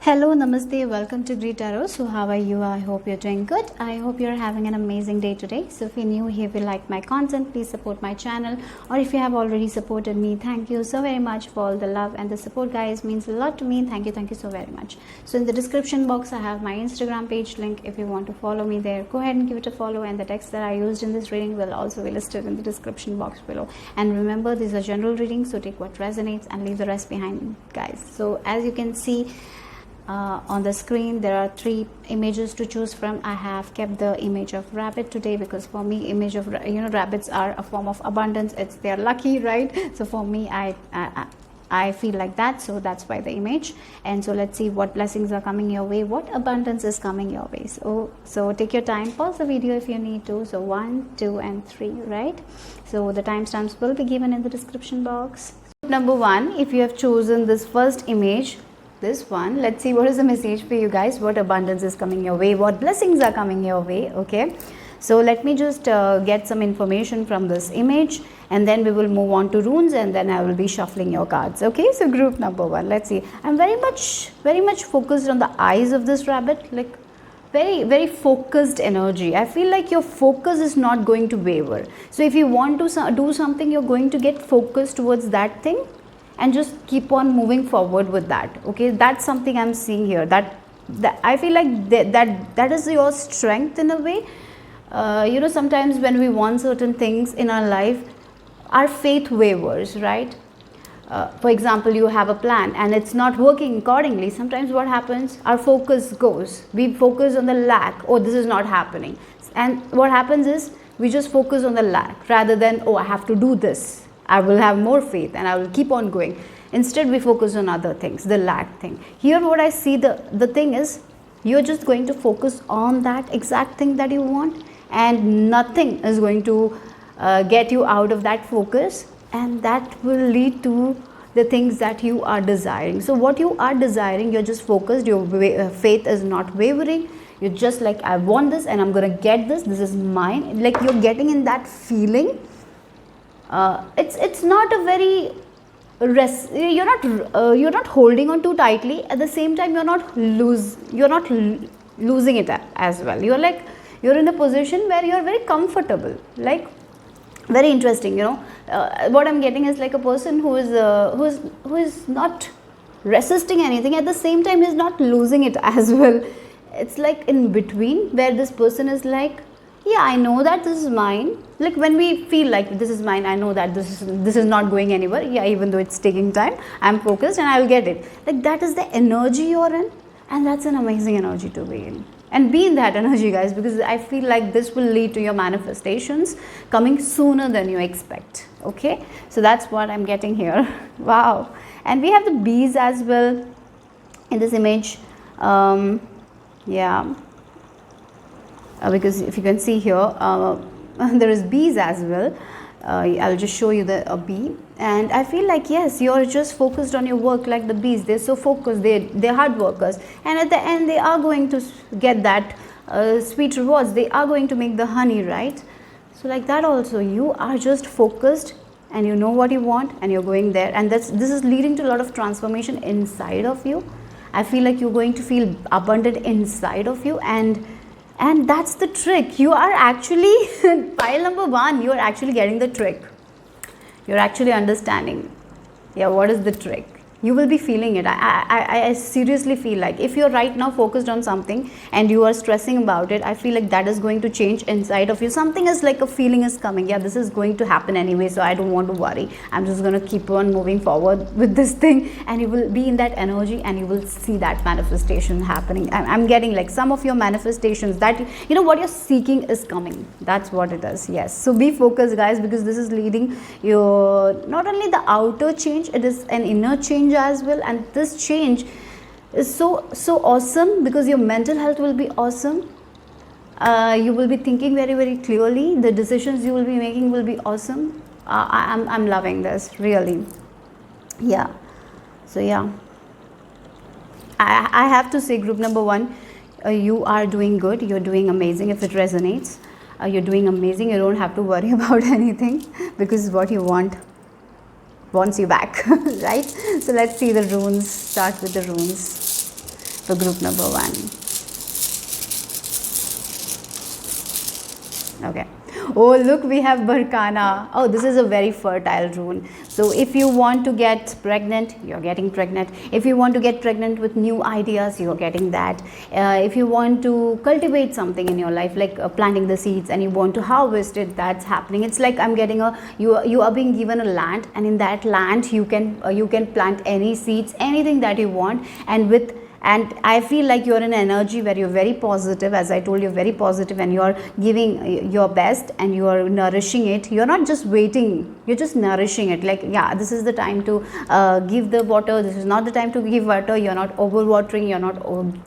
Hello, namaste, welcome to greetarot. So how are you? I hope you're doing good. I hope you're having an amazing day today. So if you're new here, if you like my content, please support my channel, or if you have already supported me, thank you so very much for all the love and the support, guys. Means a lot to me. Thank you so very much. So in the description box I have my Instagram page link. If you want to follow me there, go ahead and give it a follow, and the text that I used in this reading will also be listed in the description box below. And remember, these are general readings, so take what resonates and leave the rest behind, guys. So as you can see on the screen, there are 3 images to choose from. I have kept the image of rabbit today because for me, image of rabbits are a form of abundance. They're lucky, right? So for me, I feel like that, so that's why the image. And so let's see what blessings are coming your way, what abundance is coming your way. So take your time, pause the video if you need to. So 1, 2 and 3, right? So the timestamps will be given in the description box. Number 1, if you have chosen this first image, this one, let's see what is the message for you guys, what abundance is coming your way, what blessings are coming your way. Okay, so let me just get some information from this image, and then we will move on to runes, and then I will be shuffling your cards. Okay, so group number 1, let's see. I'm very much focused on the eyes of this rabbit, like very focused energy. I feel like your focus is not going to waver. So if you want to do something, you're going to get focused towards that thing and just keep on moving forward with that. Okay, that's something I'm seeing here, that I feel like that is your strength in a way. Sometimes when we want certain things in our life, our faith wavers, right? For example, you have a plan and it's not working accordingly. Sometimes what happens, our focus goes, we focus on the lack. Oh, this is not happening. And what happens is we just focus on the lack rather than, oh, I have to do this, I will have more faith and I will keep on going. Instead, we focus on other things, the lack thing. Here what I see, the thing is, you're just going to focus on that exact thing that you want, and nothing is going to get you out of that focus, and that will lead to the things that you are desiring. So what you are desiring, you're just focused, your faith is not wavering. You're just like, I want this and I'm going to get this, this is mine. Like you're getting in that feeling. It's not a very you're not holding on too tightly. At the same time, you're not losing it as well. You're in a position where you're very comfortable, like very interesting. What I'm getting is like a person who is not resisting anything. At the same time, he's not losing it as well. It's like in between, where this person is like, yeah, I know that this is mine. Like when we feel like this is mine, I know that this is not going anywhere. Yeah, even though it's taking time, I'm focused and I'll get it. Like that is the energy you're in, and that's an amazing energy to be in. And be in that energy, guys, because I feel like this will lead to your manifestations coming sooner than you expect. Okay, so that's what I'm getting here. Wow. And we have the bees as well in this image. Yeah. Because if you can see here, there is bees as well. I'll just show you the bee, and I feel like, yes, you're just focused on your work like the bees. They're so focused, they're hard workers, and at the end they are going to get that sweet rewards. They are going to make the honey, right? So like that also, you are just focused and you know what you want and you're going there, and this is leading to a lot of transformation inside of you. I feel like you're going to feel abundant inside of you, and that's the trick. You are actually, pile number 1, you are actually getting the trick. You're actually understanding, yeah, what is the trick. You will be feeling it. I seriously feel like if you're right now focused on something and you are stressing about it, I feel like that is going to change inside of you. Something is like a feeling is coming. Yeah, this is going to happen anyway, so I don't want to worry. I'm just going to keep on moving forward with this thing, and you will be in that energy and you will see that manifestation happening. I'm getting like some of your manifestations that, what you're seeking is coming. That's what it is. Yes. So be focused, guys, because this is leading your, not only the outer change, it is an inner change as well, and this change is so awesome because your mental health will be awesome. You will be thinking very clearly. The decisions you will be making will be awesome. I'm loving this, really. Yeah. So yeah, I have to say, group number 1, you are doing good. You're doing amazing. If it resonates, you're doing amazing. You don't have to worry about anything, because what you want wants you back, right? So let's see the runes, start with the runes. for group number 1. Okay. Oh, look, we have Barkana. Oh, this is a very fertile rune. So if you want to get pregnant, you're getting pregnant. If you want to get pregnant with new ideas, you're getting that. If you want to cultivate something in your life, like planting the seeds, and you want to harvest it, that's happening. It's like I'm getting you are being given a land, and in that land you can plant any seeds, anything that you want, and I feel like you're in energy where you're very positive. As I told you, very positive, and you're giving your best and you're nourishing it. You're not just waiting, you're just nourishing it. Like, yeah, this is the time to give the water. This is not the time to give water. You're not over watering, you're not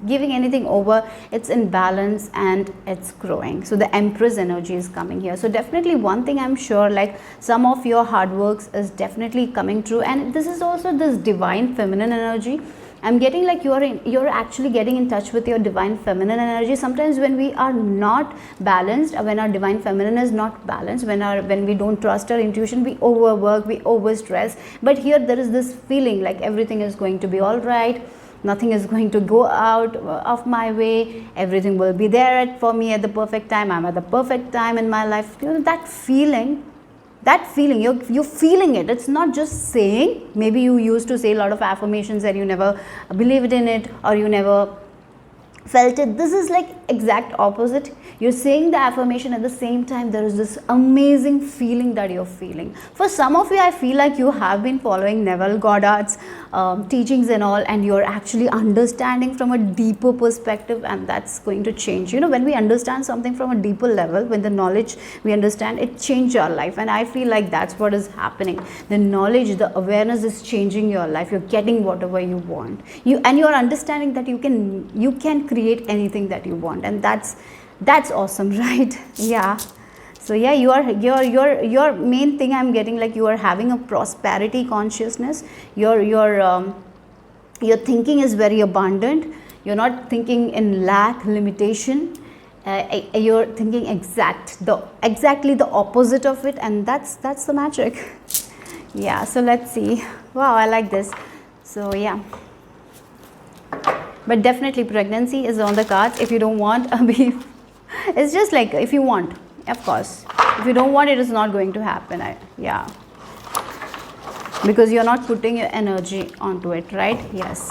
giving anything over. It's in balance and it's growing. So the Empress energy is coming here. So definitely one thing I'm sure, like some of your hard works is definitely coming true. And this is also this divine feminine energy. I'm getting like you're actually getting in touch with your divine feminine energy. Sometimes when we are not balanced, when our divine feminine is not balanced, when we don't trust our intuition, we overwork, we overstress. But here there is this feeling like everything is going to be all right. Nothing is going to go out of my way. Everything will be there for me at the perfect time. I'm at the perfect time in my life. You know, that feeling, you're feeling it. It's not just saying. Maybe you used to say a lot of affirmations and you never believed in it, or you never felt it. This is like exact opposite. You're saying the affirmation, at the same time there is this amazing feeling that you're feeling. For some of you, I feel like you have been following Neville Goddard's teachings and all, and you're actually understanding from a deeper perspective, and that's going to change. You know, when we understand something from a deeper level, when the knowledge we understand, it changes our life. And I feel like that's what is happening. The knowledge, the awareness is changing your life. You're getting whatever you want. You're understanding that you can create anything that you want, and that's awesome, right? Yeah. So yeah, your main thing I'm getting, like you are having a prosperity consciousness. Your thinking is very abundant. You're not thinking in lack, limitation. You're thinking exactly the opposite of it, and that's the magic. Yeah. So let's see. Wow, I like this. So yeah. But definitely pregnancy is on the cards. If you don't want a baby, it's just like if you want, of course. If you don't want, it is not going to happen. Yeah. Because you're not putting your energy onto it, right? Yes.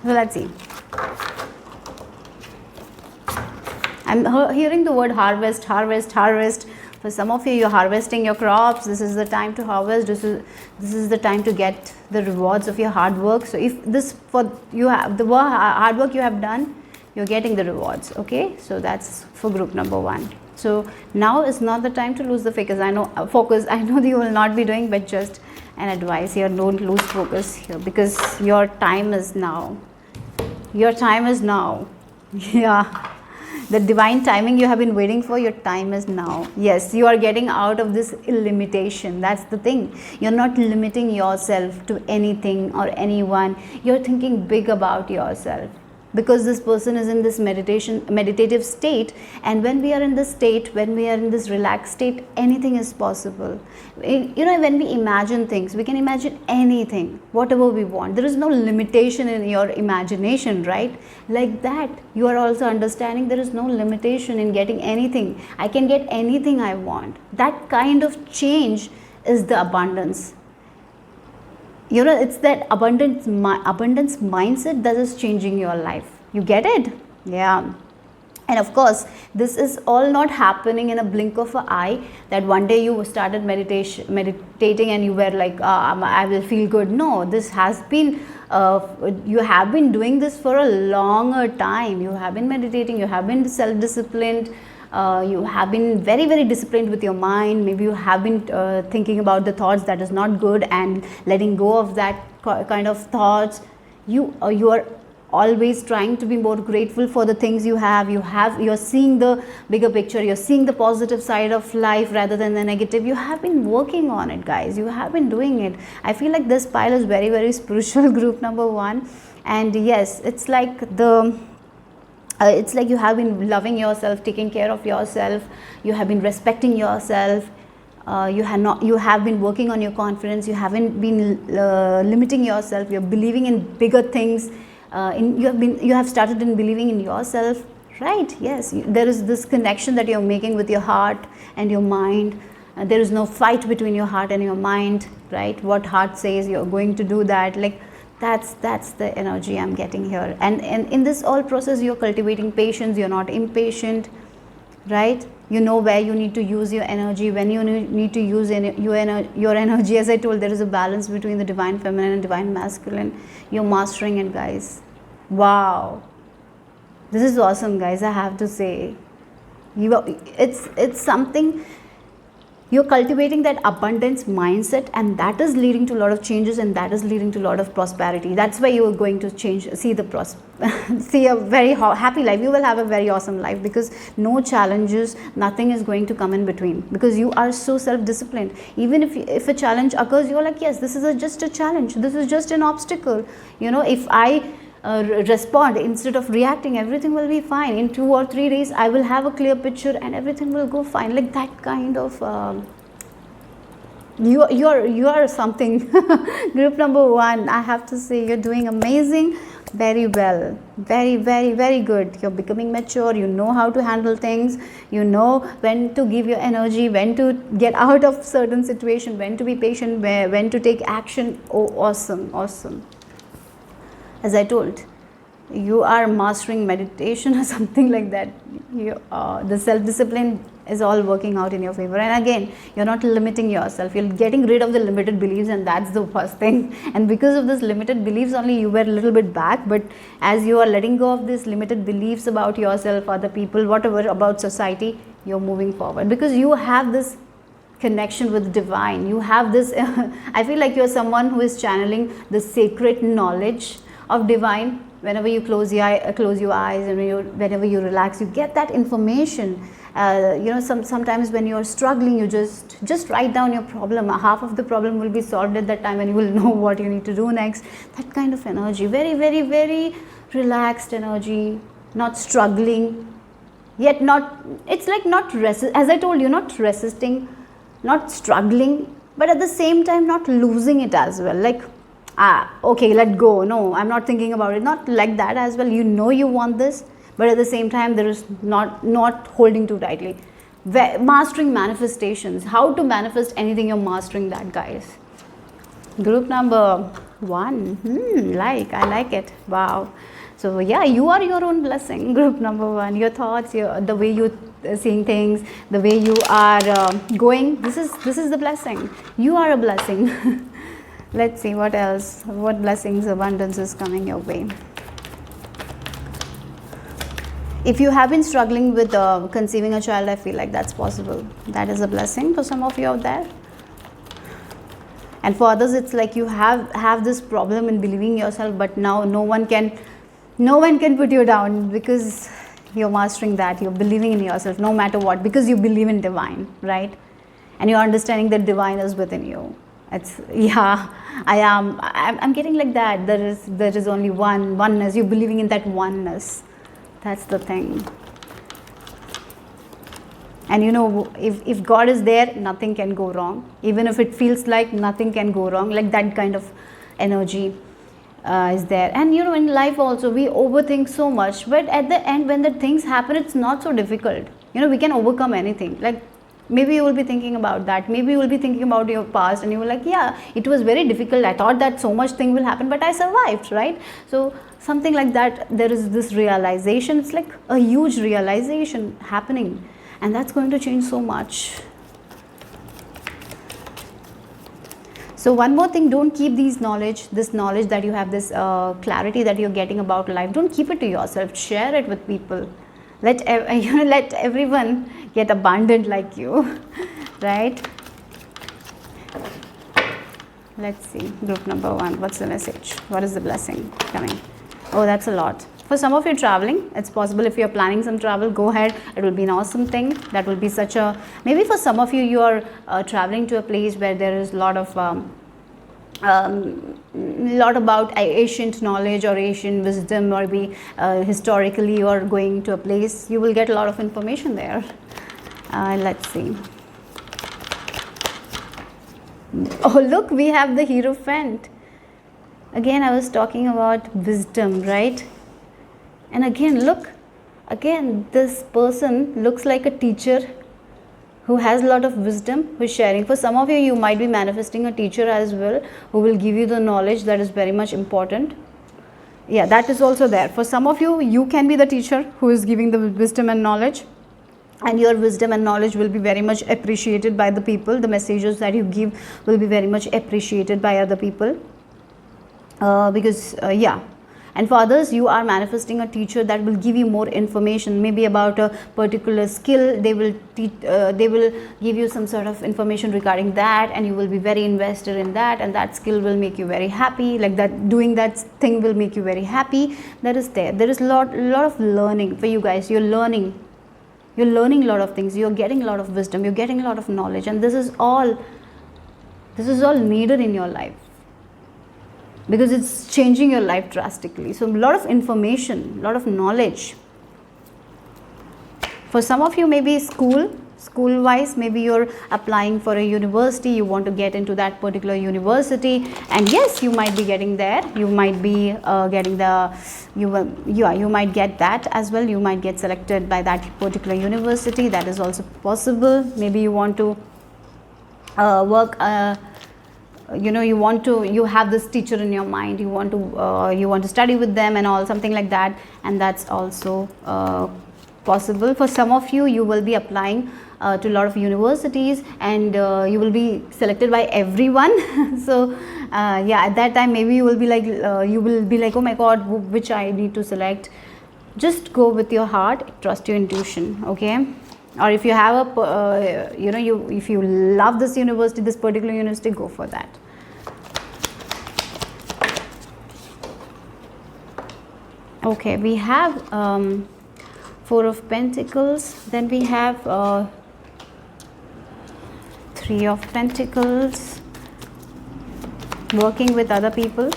So let's see. I'm hearing the word harvest, harvest, harvest. For some of you, you're harvesting your crops. This is the time to harvest. This is the time to get the rewards of your hard work. So if this you have the hard work you have done, you're getting the rewards. Okay, so that's for group number 1. So now is not the time to lose the focus. I know that you will not be doing, but just an advice here: don't lose focus here, because your time is now. Your time is now. Yeah. The divine timing you have been waiting for, your time is now. Yes, you are getting out of this limitation. That's the thing. You're not limiting yourself to anything or anyone. You're thinking big about yourself. Because this person is in this meditative state, and when we are in this state, when we are in this relaxed state, anything is possible. You know, when we imagine things, we can imagine anything, whatever we want. There is no limitation in your imagination, right? Like that, you are also understanding there is no limitation in getting anything. I can get anything I want. That kind of change is the abundance. You know, it's that abundance mindset that is changing your life. You get it? Yeah. And of course, this is all not happening in a blink of an eye, that one day you started meditating and you were like, I will feel good. No, this has been, you have been doing this for a longer time. You have been meditating, you have been self-disciplined. You have been very, very disciplined with your mind. Maybe you have been thinking about the thoughts that is not good and letting go of that kind of thoughts. You are always trying to be more grateful for the things you have. You're seeing the bigger picture. You're seeing the positive side of life rather than the negative. You have been working on it, guys. You have been doing it. I feel like this pile is very, very spiritual, group number 1. And yes, it's like you have been loving yourself, taking care of yourself. You have been respecting yourself. You have been working on your confidence. You haven't been limiting yourself. You're believing in bigger things. You have started in believing in yourself, right? Yes, there is this connection that you're making with your heart and your mind. There is no fight between your heart and your mind, right? What heart says, you're going to do that. Like that's the energy I'm getting here. And in this all process, you're cultivating patience. You're not impatient, right? You know where you need to use your energy, when you need to use your energy. As I told, there is a balance between the divine feminine and divine masculine. You're mastering it, guys. Wow, this is awesome, guys. I have to say, it's something. You're cultivating that abundance mindset, and that is leading to a lot of changes, and that is leading to a lot of prosperity. That's why you are going to see a very happy life. You will have a very awesome life, because no challenges, nothing is going to come in between, because you are so self-disciplined. Even if a challenge occurs, you're like, yes, this is just a challenge, this is just an obstacle. If I respond instead of reacting, everything will be fine. In 2 or 3 days, I will have a clear picture and everything will go fine. Like that kind of you are something. Group number 1, I have to say, you're doing amazing, very well, very, very, very good. You're becoming mature. You know how to handle things. You know when to give your energy, when to get out of certain situation, when to be patient, when to take action. Oh, awesome. As I told, you are mastering meditation or something like that. The self-discipline is all working out in your favor. And again, you're not limiting yourself. You're getting rid of the limited beliefs, and that's the first thing. And because of this limited beliefs only, you were a little bit back. But as you are letting go of these limited beliefs about yourself, other people, whatever, about society, you're moving forward, because you have this connection with divine. You have this I feel like you're someone who is channeling the sacred knowledge of divine. Whenever you close your eyes, and whenever you relax, you get that information. Sometimes when you're struggling, you just write down your problem. Half of the problem will be solved at that time, and you will know what you need to do next. That kind of energy, very, very, very relaxed energy, not struggling, yet not, it's like not as I told you, not resisting, not struggling, but at the same time not losing it as well. Like, okay, let go. No, I'm not thinking about it. Not like that as well. You know you want this, but at the same time, there is not holding too tightly. Mastering manifestations. How to manifest anything, you're mastering that, guys. Group number 1. I like it. Wow. So yeah, you are your own blessing. Group number 1. Your thoughts, the way you seeing things, the way you are going. This is the blessing. You are a blessing. Let's see what else. What blessings, abundance is coming your way. If you have been struggling with conceiving a child, I feel like that's possible. That is a blessing for some of you out there. And for others, it's like you have this problem in believing yourself, but now no one can put you down, because you're mastering that. You're believing in yourself no matter what, because you believe in divine, right? And you're understanding that divine is within you. I'm getting like that. There is only oneness. You're believing in that oneness. That's the thing. And if God is there, nothing can go wrong. Even if it feels like nothing can go wrong, like that kind of energy is there. And in life also, we overthink so much, but at the end, when the things happen, it's not so difficult. We can overcome anything. Like, maybe you will be thinking about that. Maybe you will be thinking about your past, and you will like, yeah, it was very difficult. I thought that so much thing will happen, but I survived, right? So something like that. There is this realization. It's like a huge realization happening, and that's going to change so much. So one more thing, don't keep this knowledge that you have, this clarity that you're getting about life. Don't keep it to yourself. Share it with people. Let everyone get abundant like you, right? Let's see, group number 1. What's the message? What is the blessing coming? Oh, that's a lot. For some of you traveling, it's possible. If you're planning some travel, go ahead. It will be an awesome thing. That will be such a, maybe for some of you, you are traveling to a place where there is a lot of lot about ancient knowledge or ancient wisdom, or be historically you are going to a place, you will get a lot of information there. Let's see. Oh, look, we have the Hierophant. Again, I was talking about wisdom, right? And again, look, again, this person looks like a teacher who has a lot of wisdom, who is sharing. For some of you, you might be manifesting a teacher as well, who will give you the knowledge that is very much important. Yeah, that is also there. For some of you, you can be the teacher who is giving the wisdom and knowledge, and your wisdom and knowledge will be very much appreciated by the people. The messages that you give will be very much appreciated by other people, because yeah. And for others, you are manifesting a teacher that will give you more information, maybe about a particular skill. They will teach, they will give you some sort of information regarding that, and you will be very invested in that, and that skill will make you very happy. Like that, doing that thing will make you very happy. That is there. There is a lot of learning for you guys. You're learning a lot of things. You're getting a lot of wisdom. You're getting a lot of knowledge, and this is all needed in your life, because it's changing your life drastically. So a lot of information, a lot of knowledge. For some of you, maybe school wise, maybe you're applying for a university, you want to get into that particular university, and yes, you might be getting there. You might be getting you might get that as well. You might get selected by that particular university. That is also possible. Maybe you want to work, you have this teacher in your mind, you want to study with them and all, something like that, and that's also possible. For some of you, you will be applying to a lot of universities, and you will be selected by everyone. So yeah, at that time, maybe you will be like, oh my god, which I need to select. Just go with your heart, trust your intuition, okay? Or if you have a if you love this university, this particular university, go for that. Okay, we have Four of Pentacles, then we have Three of Pentacles, working with other people,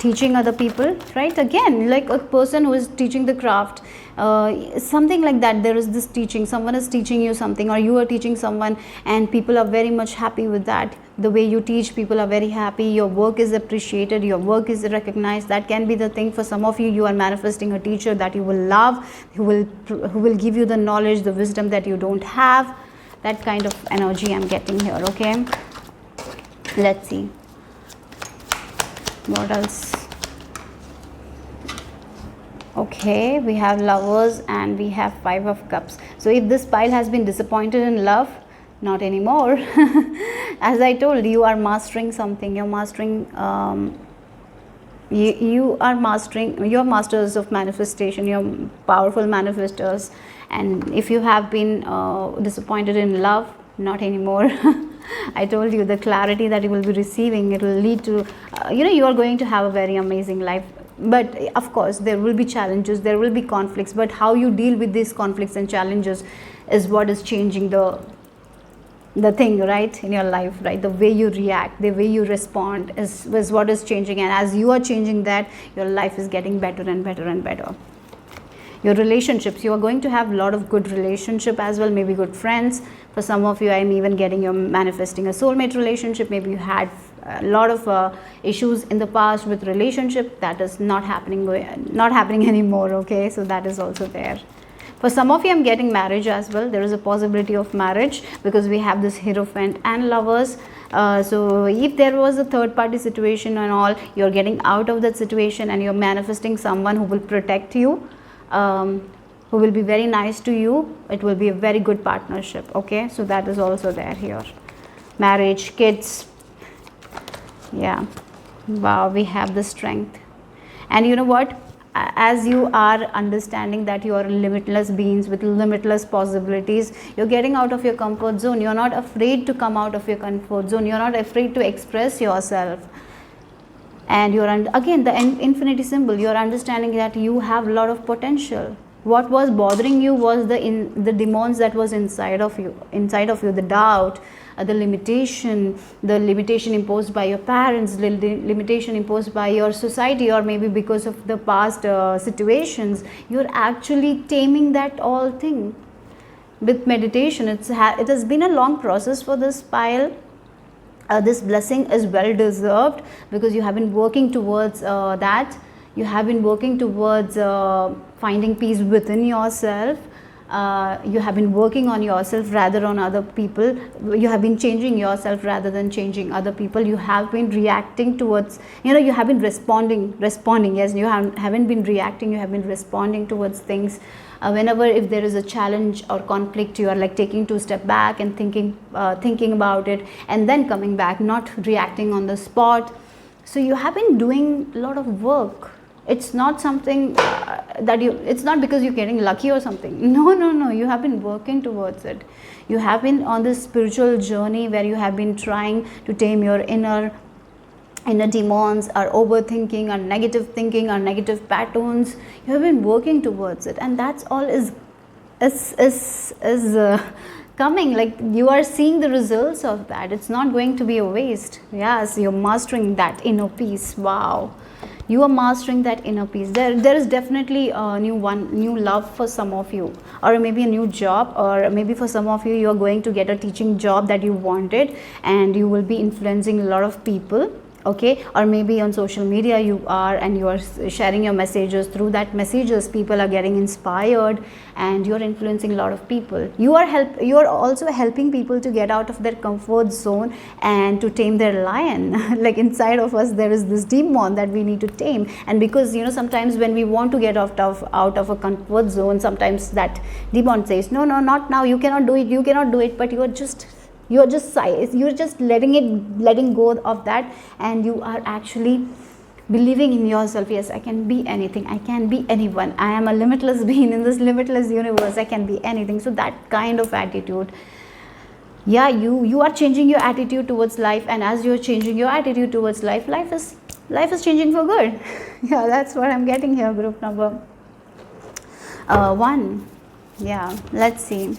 teaching other people, right? Again, like a person who is teaching the craft, something like that. There is this teaching, someone is teaching you something, or you are teaching someone, and people are very much happy with that. The way you teach, people are very happy. Your work is appreciated, your work is recognized. That can be the thing. For some of you, you are manifesting a teacher that you will love, who will give you the knowledge, the wisdom that you don't have. That kind of energy I'm getting here, okay? Let's see what else. Okay, we have Lovers and we have Five of Cups. So if this pile has been disappointed in love, not anymore. As I told you, you are mastering something. You're mastering you're masters of manifestation. You're powerful manifestors. And if you have been disappointed in love, not anymore. I told you the clarity that you will be receiving, it will lead to you are going to have a very amazing life. But of course, there will be challenges, there will be conflicts, but how you deal with these conflicts and challenges is what is changing the thing, right, in your life, right? The way you react, the way you respond is what is changing. And as you are changing that, your life is getting better and better and better. Your relationships, you are going to have a lot of good relationship as well, maybe good friends. For some of you, I'm even getting you're manifesting a soulmate relationship. Maybe you had a lot of issues in the past with relationship. That is not happening anymore, okay? So that is also there. For some of you, I'm getting marriage as well. There is a possibility of marriage because we have this Hierophant and Lovers. So if there was a third party situation and all, you're getting out of that situation and you're manifesting someone who will protect you, who will be very nice to you. It will be a very good partnership, okay? So that is also there here. Marriage, kids. Yeah. Wow, we have the Strength. And you know what? As you are understanding that you are limitless beings with limitless possibilities, you're getting out of your comfort zone. You're not afraid to come out of your comfort zone. You're not afraid to express yourself. And you're again the infinity symbol. You're understanding that you have a lot of potential. What was bothering you was the demons that was inside of you, the doubt, the limitation imposed by your parents, the limitation imposed by your society, or maybe because of the past situations. You're actually taming that all thing with meditation. It has been a long process for this pile. This blessing is well deserved, because you have been working towards that. You have been working towards finding peace within yourself. You have been working on yourself rather on other people. You have been changing yourself rather than changing other people. You have been reacting towards, you have been responding. Yes, you haven't been reacting, you have been responding towards things. Whenever if there is a challenge or conflict, you are like taking 2 steps back and thinking about it, and then coming back, not reacting on the spot. So you have been doing a lot of work. It's not something it's not because you're getting lucky or something. No, you have been working towards it. You have been on this spiritual journey where you have been trying to tame your inner demons, or overthinking, or negative thinking, or negative patterns. You have been working towards it, and that's all is coming. Like, you are seeing the results of that. It's not going to be a waste. Yes, you're mastering that inner peace. Wow, you are mastering that inner peace. There is definitely a new love for some of you, or maybe a new job, or maybe for some of you, you are going to get a teaching job that you wanted, and you will be influencing a lot of people. Okay, or maybe on social media you are, and you are sharing your messages. Through that messages, people are getting inspired, and you are influencing a lot of people. You are also helping people to get out of their comfort zone and to tame their lion. Like, inside of us there is this demon that we need to tame. And because sometimes when we want to get out of a comfort zone, sometimes that demon says, no, not now, you cannot do it. But you're just letting go of that, and you are actually believing in yourself. Yes, I can be anything, I can be anyone, I am a limitless being in this limitless universe, I can be anything. So that kind of attitude, yeah, you are changing your attitude towards life, and as you're changing your attitude towards life is changing for good. Yeah, that's what I'm getting here. Group number 1. Yeah, let's see.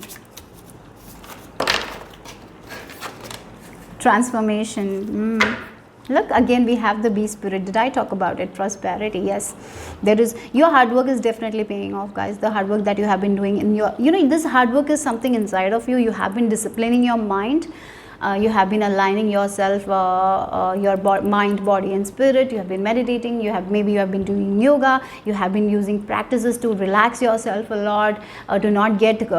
Transformation. Look, again we have the bee spirit. Did I talk about it? Prosperity. Yes, there is. Your hard work is definitely paying off, guys. The hard work that you have been doing in your, this hard work is something inside of you. You have been disciplining your mind. You have been aligning yourself, your mind, body and spirit. You have been meditating. You have been doing yoga. You have been using practices to relax yourself a lot, to not get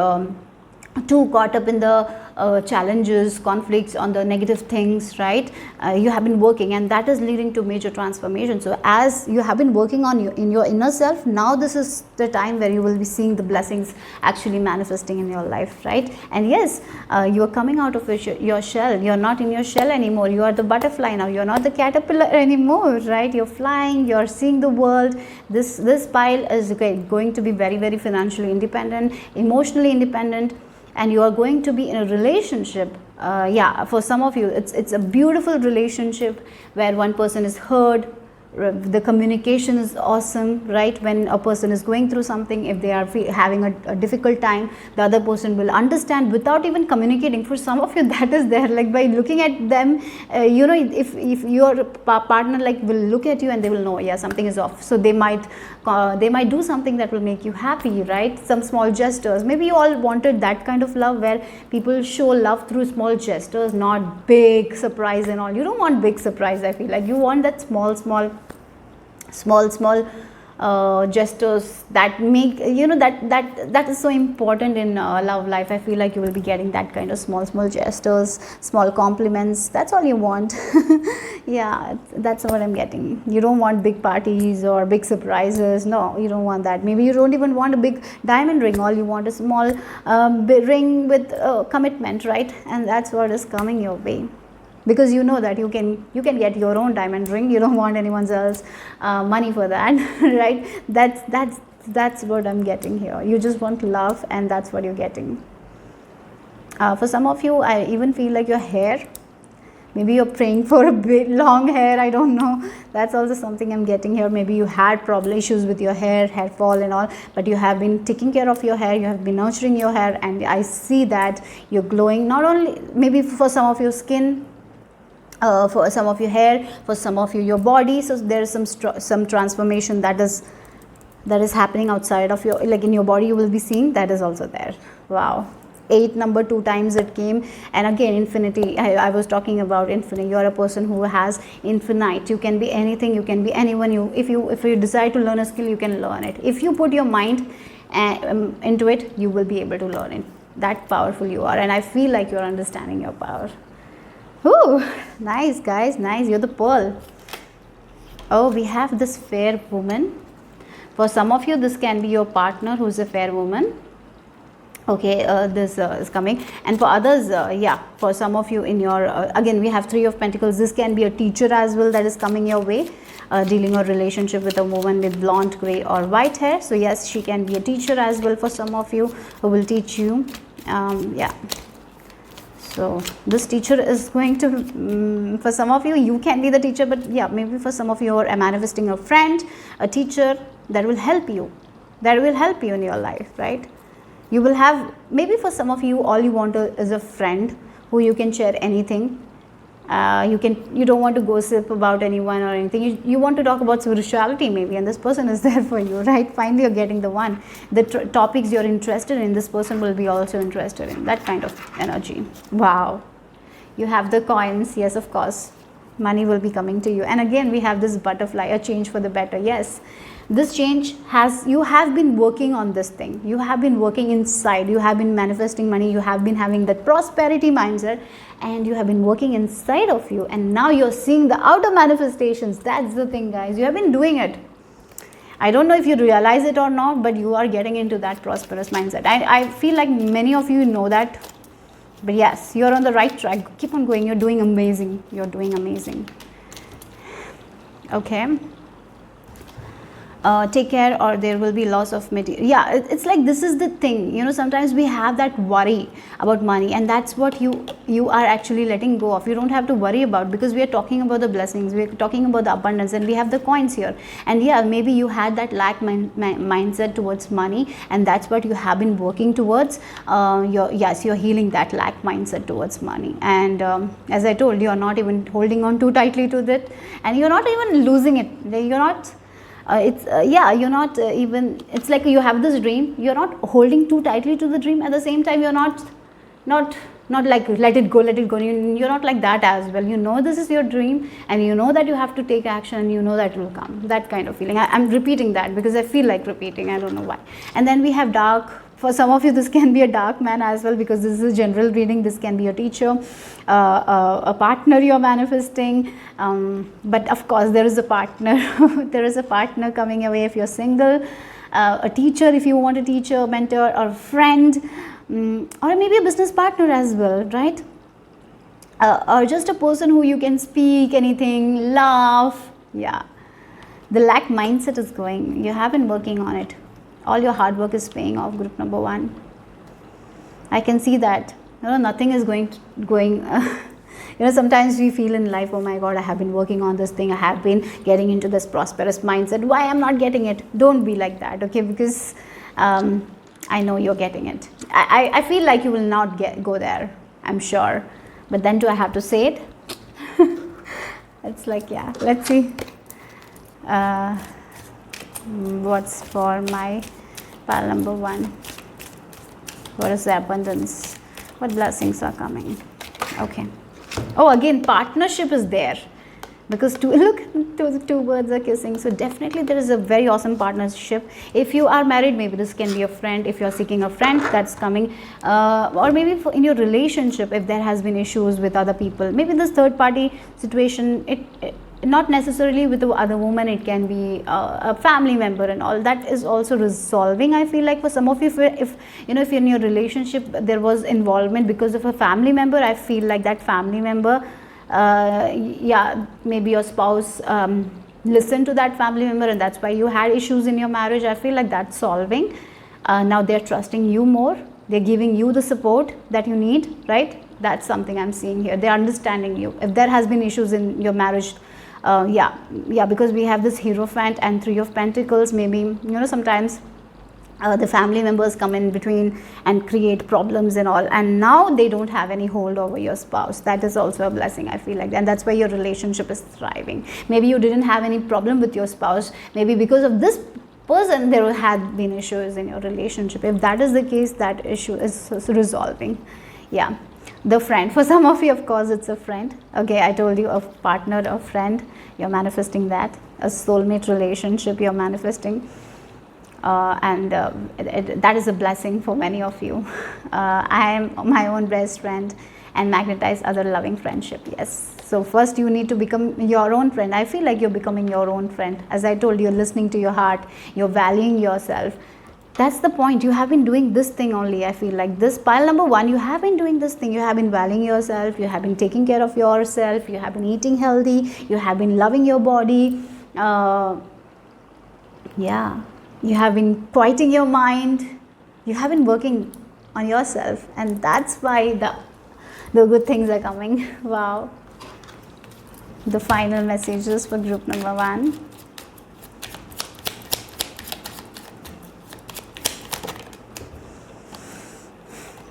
too caught up in the challenges, conflicts, on the negative things, right? You have been working, and that is leading to major transformation. So as you have been working on in your inner self, now this is the time where you will be seeing the blessings actually manifesting in your life, right? And yes, you are coming out of your shell. You're not in your shell anymore. You are the butterfly now. You're not the caterpillar anymore, right? You're flying. You're seeing the world. This pile is going to be very, very financially independent, emotionally independent, and you are going to be in a relationship. For some of you, it's a beautiful relationship where one person is heard. The communication is awesome, right? When a person is going through something, if they are having a difficult time, the other person will understand without even communicating. For some of you, that is there, like by looking at them, if your partner will look at you and they will know, yeah, something is off. So they might do something that will make you happy, right? Some small gestures. Maybe you all wanted that kind of love where people show love through small gestures, not big surprise and all. You don't want big surprise. I feel like you want that small gestures that make, that is so important in love life. I feel like you will be getting that kind of small gestures, small compliments. That's all you want. Yeah, that's what I'm getting. You don't want big parties or big surprises. No, you don't want that. Maybe you don't even want a big diamond ring. All you want is a small ring with commitment, right? And that's what is coming your way. Because you know that you can get your own diamond ring. You don't want anyone's else money for that. Right? That's what I'm getting here. You just want love, and that's what you're getting. For some of you, I even feel like your hair, maybe you're praying for a bit long hair, I don't know. That's also something I'm getting here. Maybe you had problem issues with your hair fall and all, but you have been taking care of your hair, you have been nurturing your hair, and I see that you're glowing. Not only maybe for some of your skin, for some of your hair, for some of you your body. So there is some transformation that is happening outside of your, like in your body. You will be seeing that is also there. Wow, 8 number 2 times it came, and again infinity. I was talking about infinity. You're a person who has infinite. You can be anything, you can be anyone. If you decide to learn a skill, you can learn it. If you put your mind into it, you will be able to learn it. That powerful you are, and I feel like you're understanding your power. Ooh, nice guys, nice. You're the pearl. Oh, we have this fair woman. For some of you, this can be your partner who's a fair woman. Okay, this is coming, and for others, yeah, for some of you in your again we have 3 of Pentacles. This can be a teacher as well that is coming your way, dealing a relationship with a woman with blonde, gray or white hair. So yes, she can be a teacher as well for some of you, who will teach you. Yeah, so this teacher is going to for some of you, you can be the teacher, but yeah, maybe for some of you are manifesting a friend, a teacher that will help you, in your life, right? You will have, maybe for some of you, all you want is a friend who you can share anything. You don't want to gossip about anyone or anything. You want to talk about spirituality maybe, and this person is there for you, right? Finally, you're getting the one. The topics you're interested in, this person will be also interested in. That kind of energy. Wow. You have the coins. Yes, of course. Money will be coming to you. And again, we have this butterfly, a change for the better. Yes. This change you have been working on this thing. You have been working inside. You have been manifesting money. You have been having that prosperity mindset, and you have been working inside of you. And now you're seeing the outer manifestations. That's the thing, guys. You have been doing it. I don't know if you realize it or not, but you are getting into that prosperous mindset. I feel like many of you know that. But yes, you're on the right track. Keep on going. You're doing amazing. You're doing amazing. Okay. Take care, or there will be loss of material. Yeah, it's like, this is the thing, sometimes we have that worry about money, and that's what you are actually letting go of. You don't have to worry about, because we are talking about the blessings, we are talking about the abundance, and we have the coins here. And yeah, maybe you had that lack mindset towards money, and that's what you have been working towards. You're healing that lack mindset towards money, and as I told, you're not even holding on too tightly to it, and you're not even losing it. You're not you're not even, it's like you have this dream, you're not holding too tightly to the dream. At the same time, you're not like let it go, you're not like that as well. This is your dream, and you know that you have to take action, and you know that it will come. That kind of feeling. I'm repeating that because I feel like repeating, I don't know why. And then we have dark. For some of you, this can be a dark man as well, because this is a general reading. This can be a teacher, a partner you're manifesting. But of course, there is a partner. There is a partner coming your way if you're single. A teacher if you want a teacher, mentor, or friend. Or maybe a business partner as well, right? Or just a person who you can speak anything, laugh. Yeah. The lack mindset is going. You have been working on it. All your hard work is paying off, group number 1. I can see that. Nothing is going. Sometimes we feel in life, oh my God, I have been working on this thing. I have been getting into this prosperous mindset. Why I'm not getting it? Don't be like that, okay? Because I know you're getting it. I feel like you will not go there, I'm sure. But then do I have to say it? It's like, yeah, let's see. What's for my pile number 1? What is the abundance? What blessings are coming? Okay. Oh, again, partnership is there, because look, two birds are kissing. So definitely there is a very awesome partnership. If you are married, maybe this can be a friend. If you're seeking a friend, that's coming. Or maybe in your relationship, if there has been issues with other people, maybe this third party situation, it not necessarily with the other woman, it can be a family member and all. That is also resolving, I feel like. For some of you, if you're in your relationship, there was involvement because of a family member, I feel like that family member, maybe your spouse listened to that family member, and that's why you had issues in your marriage. I feel like that's solving. Now they're trusting you more. They're giving you the support that you need, right? That's something I'm seeing here. They're understanding you. If there has been issues in your marriage, because we have this Hierophant and 3 of Pentacles, maybe, sometimes the family members come in between and create problems and all, and now they don't have any hold over your spouse. That is also a blessing, I feel like, and that's why your relationship is thriving. Maybe you didn't have any problem with your spouse, maybe because of this person, there had been issues in your relationship. If that is the case, that issue is resolving. Yeah. The friend, for some of you, of course, it's a friend. Okay, I told you, a partner, a friend, you're manifesting that. A soulmate relationship, you're manifesting. That is a blessing for many of you. I am my own best friend and magnetize other loving friendship. Yes. So first you need to become your own friend. I feel like you're becoming your own friend. As I told you, you're listening to your heart, you're valuing yourself. That's the point. You have been doing this thing only. I feel like this pile number 1, you have been doing this thing. You have been valuing yourself, you have been taking care of yourself, you have been eating healthy, you have been loving your body. Yeah. You have been quieting your mind, you have been working on yourself, and that's why the good things are coming. Wow. The final messages for group number 1.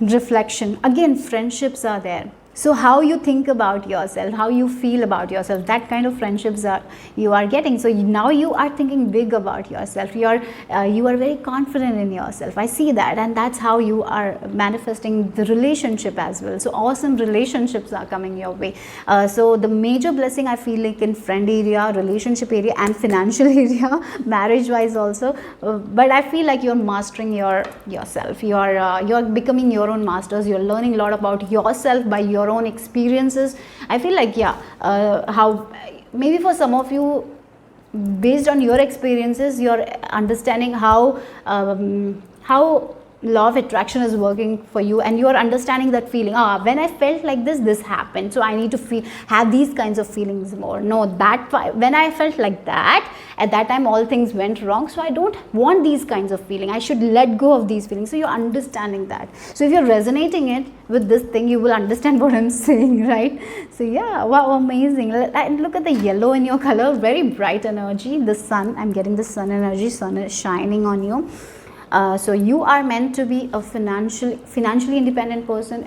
Reflection. Again, friendships are there. So how you think about yourself, how you feel about yourself, that kind of friendships you are getting. So now you are thinking big about yourself. You are very confident in yourself. I see that, and that's how you are manifesting the relationship as well. So awesome relationships are coming your way. So the major blessing I feel like in friend area, relationship area, and financial area, marriage wise also. But I feel like you're mastering yourself. You're becoming your own masters. You're learning a lot about yourself by your own experiences. I feel like, yeah, how maybe for some of you, based on your experiences, you're understanding how law of attraction is working for you, and you are understanding that feeling. When I felt like this happened, so I need to have these kinds of feelings more. No, when I felt like that, at that time all things went wrong, so I don't want these kinds of feeling. I should let go of these feelings. So you're understanding that. So if you're resonating it with this thing, you will understand what I'm saying, right? So yeah, wow, amazing. And look at the yellow in your color, very bright energy. The sun, I'm getting the sun energy. Sun is shining on you. So you are meant to be a financially independent person.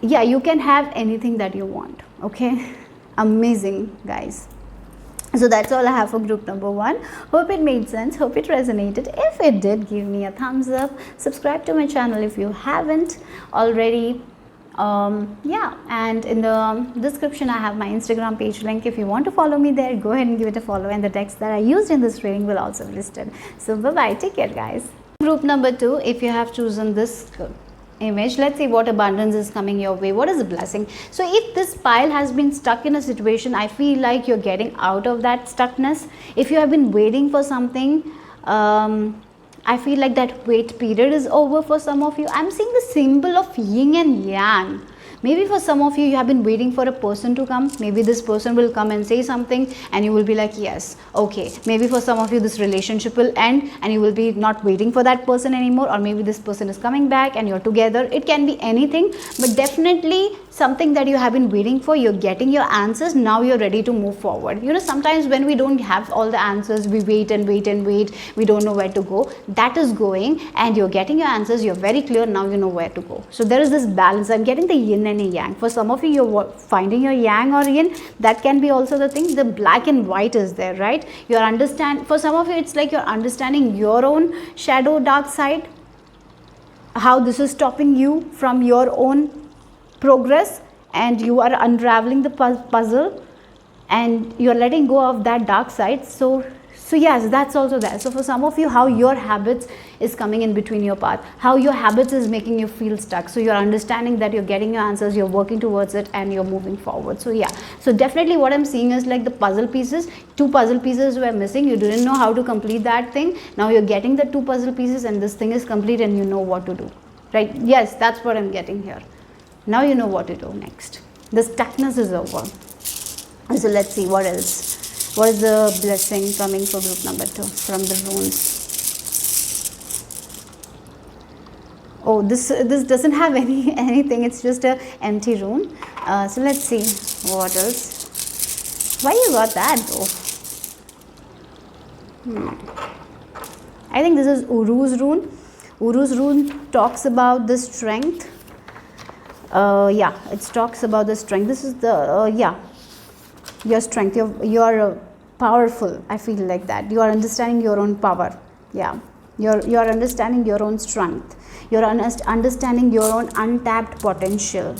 Yeah, you can have anything that you want. Okay, amazing, guys. So that's all I have for group number 1. Hope it made sense. Hope it resonated. If it did, give me a thumbs up. Subscribe to my channel if you haven't already. Yeah, and in the description I have my Instagram page link. If you want to follow me there, go ahead and give it a follow, and the text that I used in this reading will also be listed. So bye bye, take care, guys. Group number 2, if you have chosen this image, let's see what abundance is coming your way. What is a blessing? So if this pile has been stuck in a situation, I feel like you're getting out of that stuckness. If you have been waiting for something, I feel like that wait period is over for some of you. I'm seeing the symbol of yin and yang. Maybe for some of you, you have been waiting for a person to come. Maybe this person will come and say something and you will be like, yes, okay. Maybe for some of you, this relationship will end and you will be not waiting for that person anymore. Or maybe this person is coming back and you're together. It can be anything, but definitely something that you have been waiting for, you're getting your answers. Now you're ready to move forward. You know, sometimes when we don't have all the answers, we wait and wait and wait. We don't know where to go. That is going, and you're getting your answers. You're very clear. Now you know where to go. So there is this balance. I'm getting the yin and a yang. For some of you, you're finding your yang or yin. That can be also the thing. The black and white is there, right? For some of you, it's like you're understanding your own shadow, dark side, how this is stopping you from your own progress, and you are unraveling the puzzle and you're letting go of that dark side. So yes, that's also there. So for some of you, how your habits is coming in between your path, how your habits is making you feel stuck. So you're understanding that you're getting your answers, you're working towards it, and you're moving forward. So yeah, so definitely what I'm seeing is like the puzzle pieces. 2 puzzle pieces were missing. You didn't know how to complete that thing. Now you're getting the 2 puzzle pieces, and this thing is complete, and you know what to do, right? Yes, that's what I'm getting here. Now you know what to do next. The stuckness is over. So let's see what else. What is the blessing coming for group number 2 from the runes? Oh, this doesn't have anything. It's just a empty rune. So let's see what else. Why you got that though? I think this is Uru's rune. Uru's rune talks about the strength. Yeah, it talks about the strength. This is the your strength, your powerful. I feel like that. You are understanding your own power. Yeah. You're understanding your own strength. You're understanding your own untapped potential.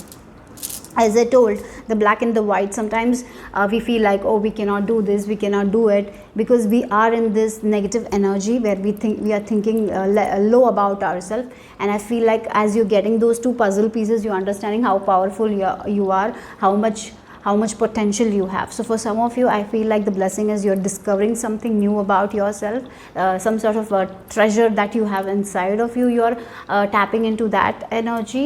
As I told, the black and the white, sometimes we feel like, oh, we cannot do this, we cannot do it, because we are in this negative energy where we are thinking low about ourselves. And I feel like as you're getting those two puzzle pieces, you're understanding how powerful you are, how much potential you have. So for some of you, I feel like the blessing is you're discovering something new about yourself, some sort of a treasure that you have inside of you. You're tapping into that energy.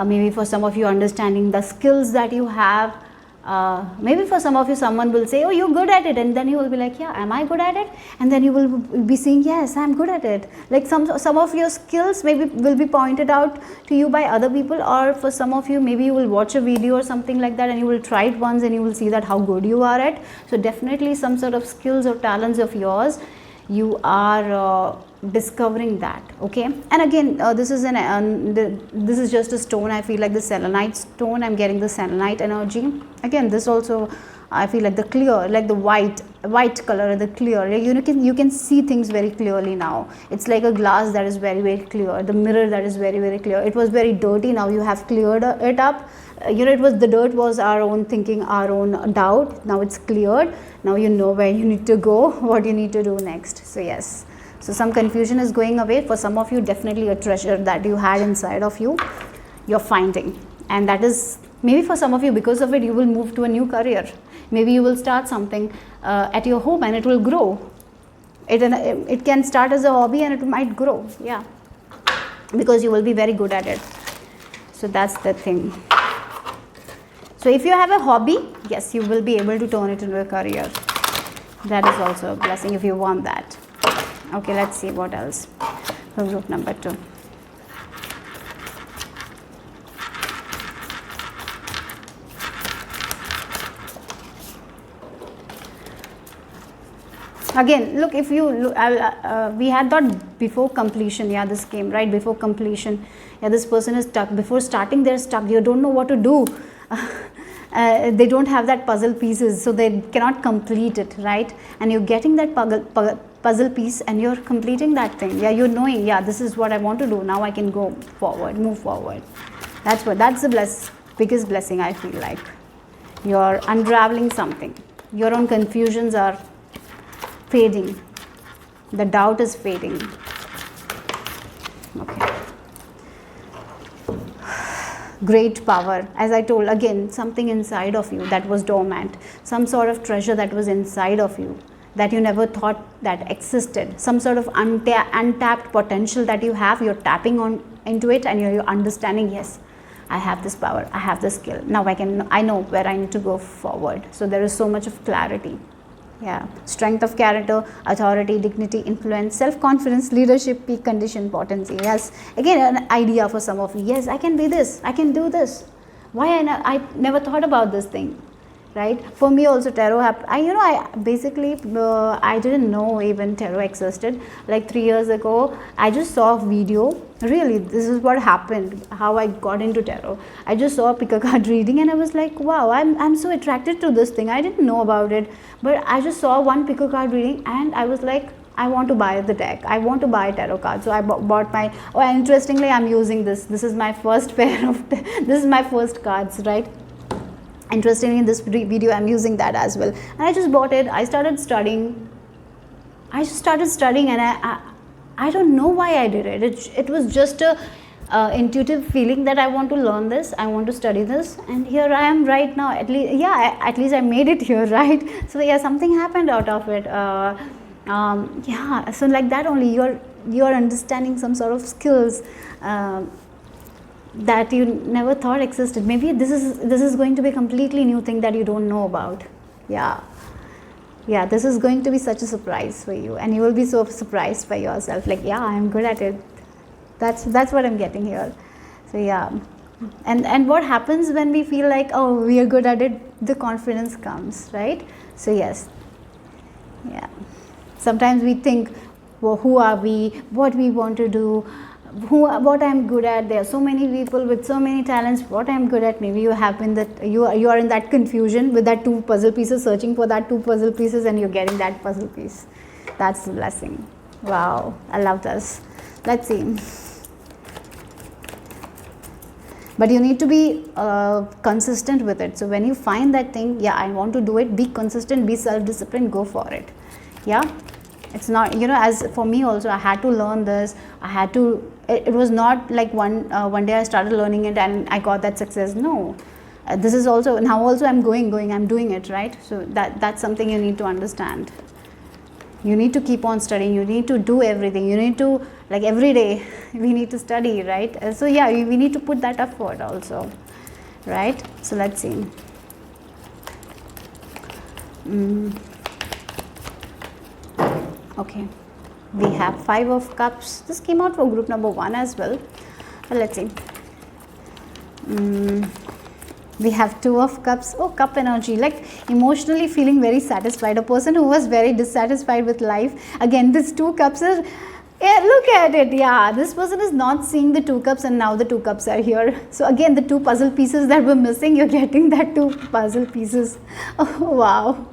Maybe for some of you, understanding the skills that you have. Maybe for some of you, someone will say, oh, you're good at it, and then you will be like, yeah, am I good at it? And then you will be saying, yes, I'm good at it. Like some of your skills maybe will be pointed out to you by other people, or for some of you, maybe you will watch a video or something like that, and you will try it once and you will see that how good you are at. So definitely some sort of skills or talents of yours, you are discovering that. Okay, and again, this is just a stone. I feel like the selenite stone. I'm getting the selenite energy. Again, this also, I feel like the clear, like the white color, the clear. You can see things very clearly now. It's like a glass that is very, very clear. The mirror that is very, very clear. It was very dirty. Now you have cleared it up. It was, the dirt was our own thinking, our own doubt. Now it's cleared. Now you know where you need to go, what you need to do next. So yes. So some confusion is going away. For some of you, definitely a treasure that you had inside of you, you're finding. And that is, maybe for some of you, because of it, you will move to a new career. Maybe you will start something at your home and it will grow. It can start as a hobby and it might grow. Yeah. Because you will be very good at it. So that's the thing. So if you have a hobby, yes, you will be able to turn it into a career. That is also a blessing if you want that. Okay, let's see what else for group number 2. Again, look, if you look, we had thought before completion. Yeah, this came right before completion. Yeah, this person is stuck. Before starting, they're stuck. You don't know what to do. They don't have that puzzle pieces, so they cannot complete it, right? And you're getting that puzzle piece and you're completing that thing. Yeah, you're knowing, yeah, this is what I want to do. Now I can go forward, move forward. That's the biggest blessing, I feel like. You're unraveling something. Your own confusions are fading. The doubt is fading. Okay. Great power. As I told, again, something inside of you that was dormant. Some sort of treasure that was inside of you that you never thought that existed. Some sort of untapped potential that you have. You're tapping into it and you're understanding, yes, I have this power, I have this skill. Now I know where I need to go forward. So there is so much of clarity. Yeah, strength of character, authority, dignity, influence, self-confidence, leadership, peak condition, potency. Yes, again, an idea for some of you. Yes, I can be this, I can do this. Why I never thought about this thing, right? For me also, tarot happened. I didn't know even tarot existed. Like 3 years ago, I just saw a video. Really, this is what happened, how I got into tarot. I just saw a pick a card reading and I was like, wow, I'm so attracted to this thing. I didn't know about it, but I just saw one pick a card reading and I was like, I want to buy the deck. I want to buy a tarot card. So I bought my, interestingly, I'm using this. This is my first pair of, this is my first cards, right? Interestingly, in this video, I'm using that as well. And I just bought it. I started studying. And I don't know why I did it. It was just a intuitive feeling that I want to learn this. I want to study this. And here I am right now. At least I made it here, right? So yeah, something happened out of it. Yeah, so like that only, you're understanding some sort of skills that you never thought existed. Maybe this is going to be a completely new thing that you don't know about. Yeah, this is going to be such a surprise for you, and you will be so surprised by yourself, like, yeah, I'm good at it. That's what I'm getting here. So yeah, and what happens when we feel like, oh, we are good at it, the confidence comes, right? So yes, yeah, sometimes we think, well, who are we, what we want to do, what I'm good at. There are so many people with so many talents. What I'm good at? Maybe you have been that you are in that confusion with that 2 puzzle pieces, searching for that 2 puzzle pieces, and you're getting that puzzle piece. That's the blessing. Wow, I love this. Let's see. But you need to be consistent with it. So when you find that thing, yeah, I want to do it, be consistent, be self-disciplined, go for it. Yeah, it's not, as for me also, I had to learn this. I had to, it was not like one day I started learning it and I got that success. No, this is also, now also I'm I'm doing it, right? So that's something you need to understand. You need to keep on studying. You need to do everything. You need to, like, every day we need to study, right? So yeah, we need to put that effort also, right? So let's see. Okay, we have 5 of cups. This came out for group number 1 as well. But let's see. We have 2 of cups. Oh, cup energy, like emotionally feeling very satisfied. A person who was very dissatisfied with life. Again, this 2 cups is, yeah, look at it. Yeah, this person is not seeing the 2 cups, and now the 2 cups are here. So again, the 2 puzzle pieces that were missing, you're getting that 2 puzzle pieces. Oh, wow.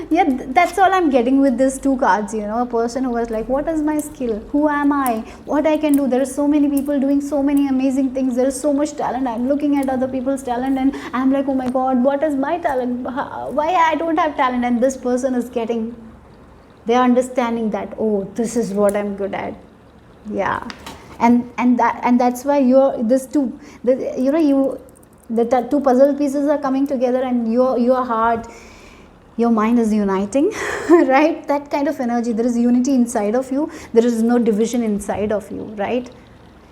Yeah, that's all I'm getting with these 2 cards. A person who was like, what is my skill, who am I, what I can do. There are so many people doing so many amazing things. There is so much talent. I'm looking at other people's talent and I'm like, oh my god, what is my talent, why I don't have talent. And this person is getting, they're understanding that, oh, this is what I'm good at. Yeah, and that's why you're this 2, the 2 puzzle pieces are coming together, and your heart, your mind is uniting, right? That kind of energy. There is unity inside of you. There is no division inside of you, right?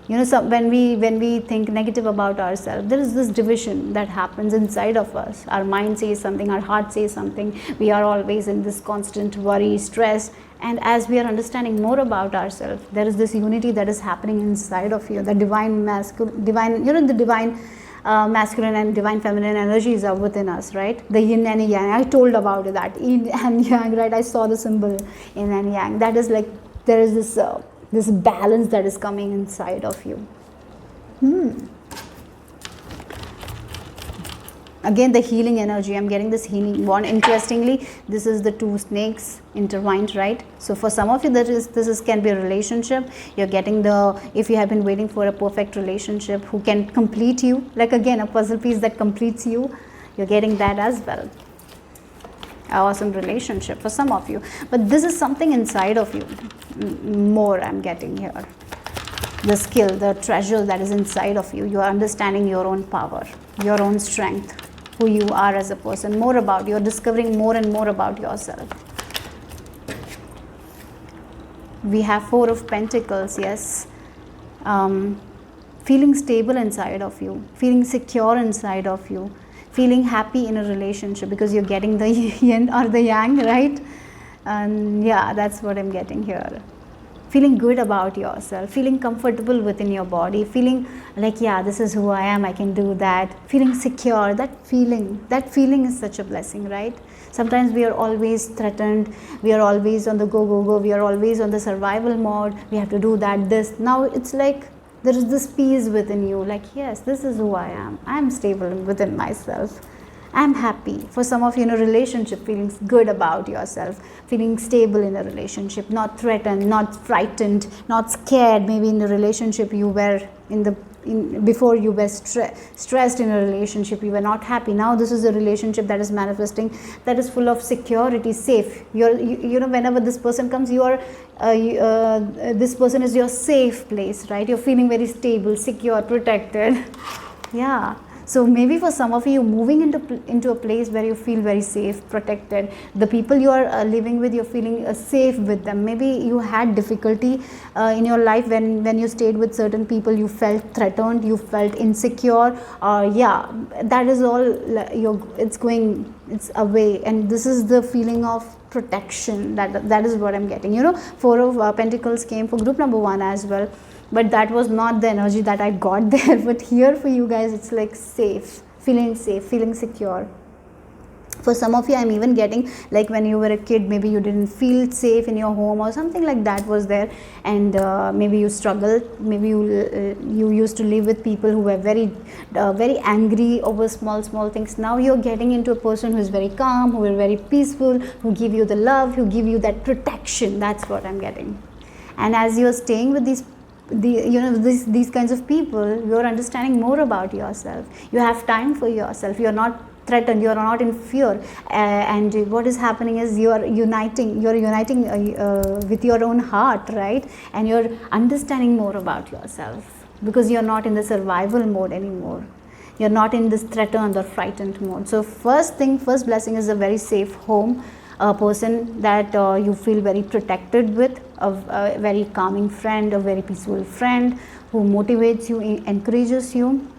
So when we think negative about ourselves, there is this division that happens inside of us. Our mind says something, our heart says something. We are always in this constant worry, stress. And as we are understanding more about ourselves, there is this unity that is happening inside of you. The divine masculine and divine feminine energies are within us, right? The yin and yang. I told about that, yin and yang, right? I saw the symbol yin and yang. That is like, there is this balance that is coming inside of you. Again, the healing energy. I'm getting this healing one. Interestingly, this is the 2 snakes intertwined, right? So for some of you, this can be a relationship. You're getting if you have been waiting for a perfect relationship who can complete you, like again, a puzzle piece that completes you, you're getting that as well. An awesome relationship for some of you. But this is something inside of you. More I'm getting here. The skill, the treasure that is inside of you. You are understanding your own power, your own strength, who you are as a person, more about, you're discovering more and more about yourself. We have 4 of Pentacles, yes. Feeling stable inside of you, feeling secure inside of you, feeling happy in a relationship because you're getting the yin or the yang, right? And yeah, that's what I'm getting here. Feeling good about yourself, feeling comfortable within your body, feeling like, yeah, this is who I am, I can do that, feeling secure. That feeling is such a blessing, right? Sometimes we are always threatened, we are always on the go, we are always on the survival mode, we have to do that, this. Now it's like there is this peace within you, like, yes, this is who I am stable within myself. I'm happy. For some of you, in a relationship, feeling good about yourself, feeling stable in a relationship, not threatened, not frightened, not scared. Maybe in the relationship you were before you were stressed in a relationship, you were not happy. Now this is a relationship that is manifesting, that is full of security, safe. Whenever this person comes, this person is your safe place, right? You're feeling very stable, secure, protected. Yeah. So maybe for some of you, moving into a place where you feel very safe, protected. The people you are living with, you're feeling safe with them. Maybe you had difficulty in your life when you stayed with certain people. You felt threatened, you felt insecure. Yeah, that is all. It's away, and this is the feeling of protection. That is what I'm getting. 4 of Pentacles came for group number 1 as well. But that was not the energy that I got there. But here for you guys, it's like safe, feeling secure, For some of you, I'm even getting like when you were a kid, maybe you didn't feel safe in your home or something like that was there, and maybe you struggled, maybe you used to live with people who were very angry over small things. Now you're getting into a person who is very calm, who is very peaceful, who give you the love, who give you that protection. That's what I'm getting. And as you're staying with these kinds of people, you're understanding more about yourself. You have time for yourself. You're not threatened, you are not in fear, and what is happening is you are uniting with your own heart, right? And you're understanding more about yourself because you're not in the survival mode anymore. You're not in this threatened or frightened mode. So first blessing is a very safe home, a person that you feel very protected with, a very calming friend, a very peaceful friend who motivates you, encourages you.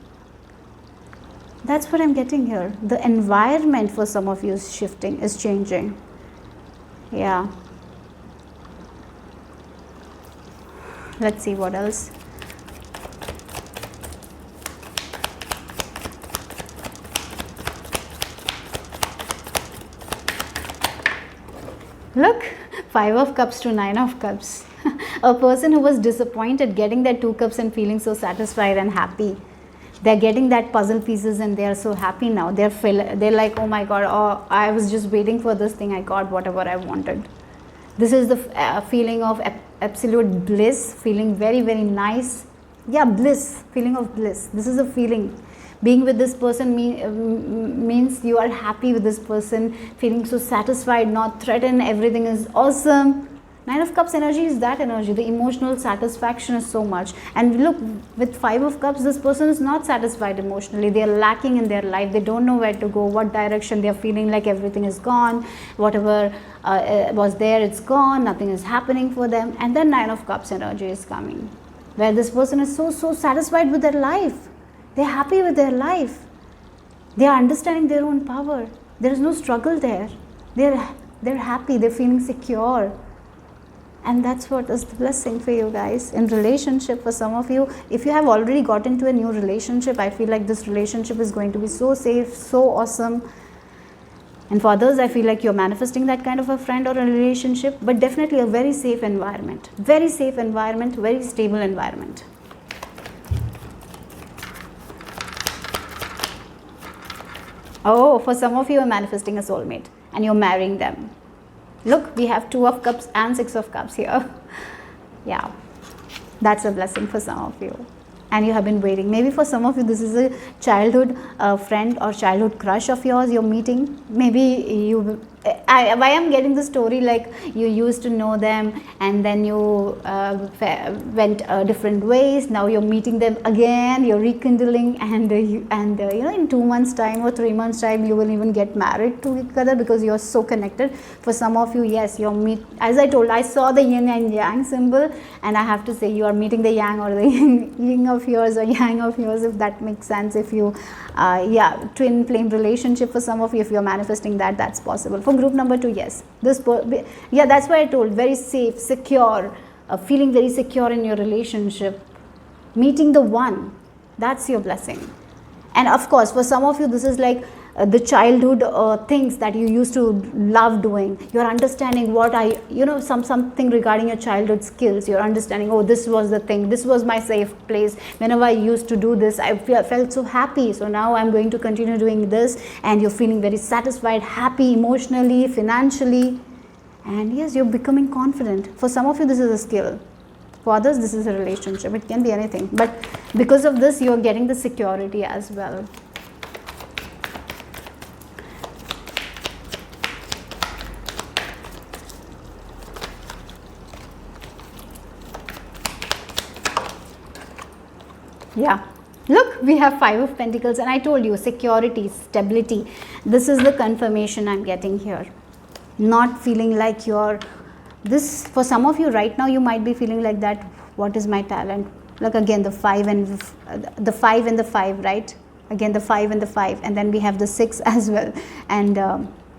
That's what I'm getting here. The environment for some of you is shifting, is changing. Yeah. Let's see what else. Look, 5 of Cups to 9 of Cups. A person who was disappointed getting their 2 cups and feeling so satisfied and happy. They're getting that puzzle pieces and they are so happy now. They're like, oh my God, oh, I was just waiting for this thing. I got whatever I wanted. This is the feeling of absolute bliss, feeling very, very nice. Yeah, bliss, feeling of bliss. This is a feeling. Being with this person means you are happy with this person, feeling so satisfied, not threatened, everything is awesome. 9 of Cups energy is that energy. The emotional satisfaction is so much. And look, with 5 of Cups, this person is not satisfied emotionally. They are lacking in their life. They don't know where to go, what direction. They are feeling like everything is gone. Whatever was there, it's gone. Nothing is happening for them. And then 9 of Cups energy is coming, where this person is so satisfied with their life. They're happy with their life. They are understanding their own power. There is no struggle there. They're happy. They're feeling secure. And that's what is the blessing for you guys in relationship. For some of you, if you have already got into a new relationship, I feel like this relationship is going to be so safe, so awesome. And for others, I feel like you're manifesting that kind of a friend or a relationship, but definitely a very safe environment, very stable environment. Oh, for some of you are manifesting a soulmate and you're marrying them. Look, we have 2 of Cups and 6 of Cups here. Yeah, that's a blessing for some of you. And you have been waiting. Maybe for some of you, this is a childhood friend or childhood crush of yours you're meeting. Maybe why I'm getting the story like you used to know them and then you went different ways. Now you're meeting them again, you're rekindling, and in 2 months time or 3 months time you will even get married to each other because you're so connected. For some of you, yes, as I told, I saw the yin and yang symbol, and I have to say you are meeting the yang or the yin of yours or yang of yours, if that makes sense. If you twin flame relationship, for some of you, if you're manifesting that, that's possible. For group number 2, yes, that's why I told, very safe, secure, feeling very secure in your relationship, meeting the one, that's your blessing. And of course, for some of you, this is like the childhood things that you used to love doing. You're understanding something regarding your childhood skills. You're understanding, oh, this was the thing, this was my safe place. Whenever I used to do this, I felt so happy. So now I'm going to continue doing this, and you're feeling very satisfied, happy emotionally, financially, and yes, you're becoming confident. For some of you, this is a skill. For others, this is a relationship. It can be anything. But because of this, you're getting the security as well. Yeah, look, we have 5 of Pentacles, and I told you, security, stability. This is the confirmation I'm getting here. Not feeling like for some of you right now, you might be feeling like that, what is my talent? Look, again, the 5 and the 5, right? Again, the 5 and the 5, and then we have the 6 as well. And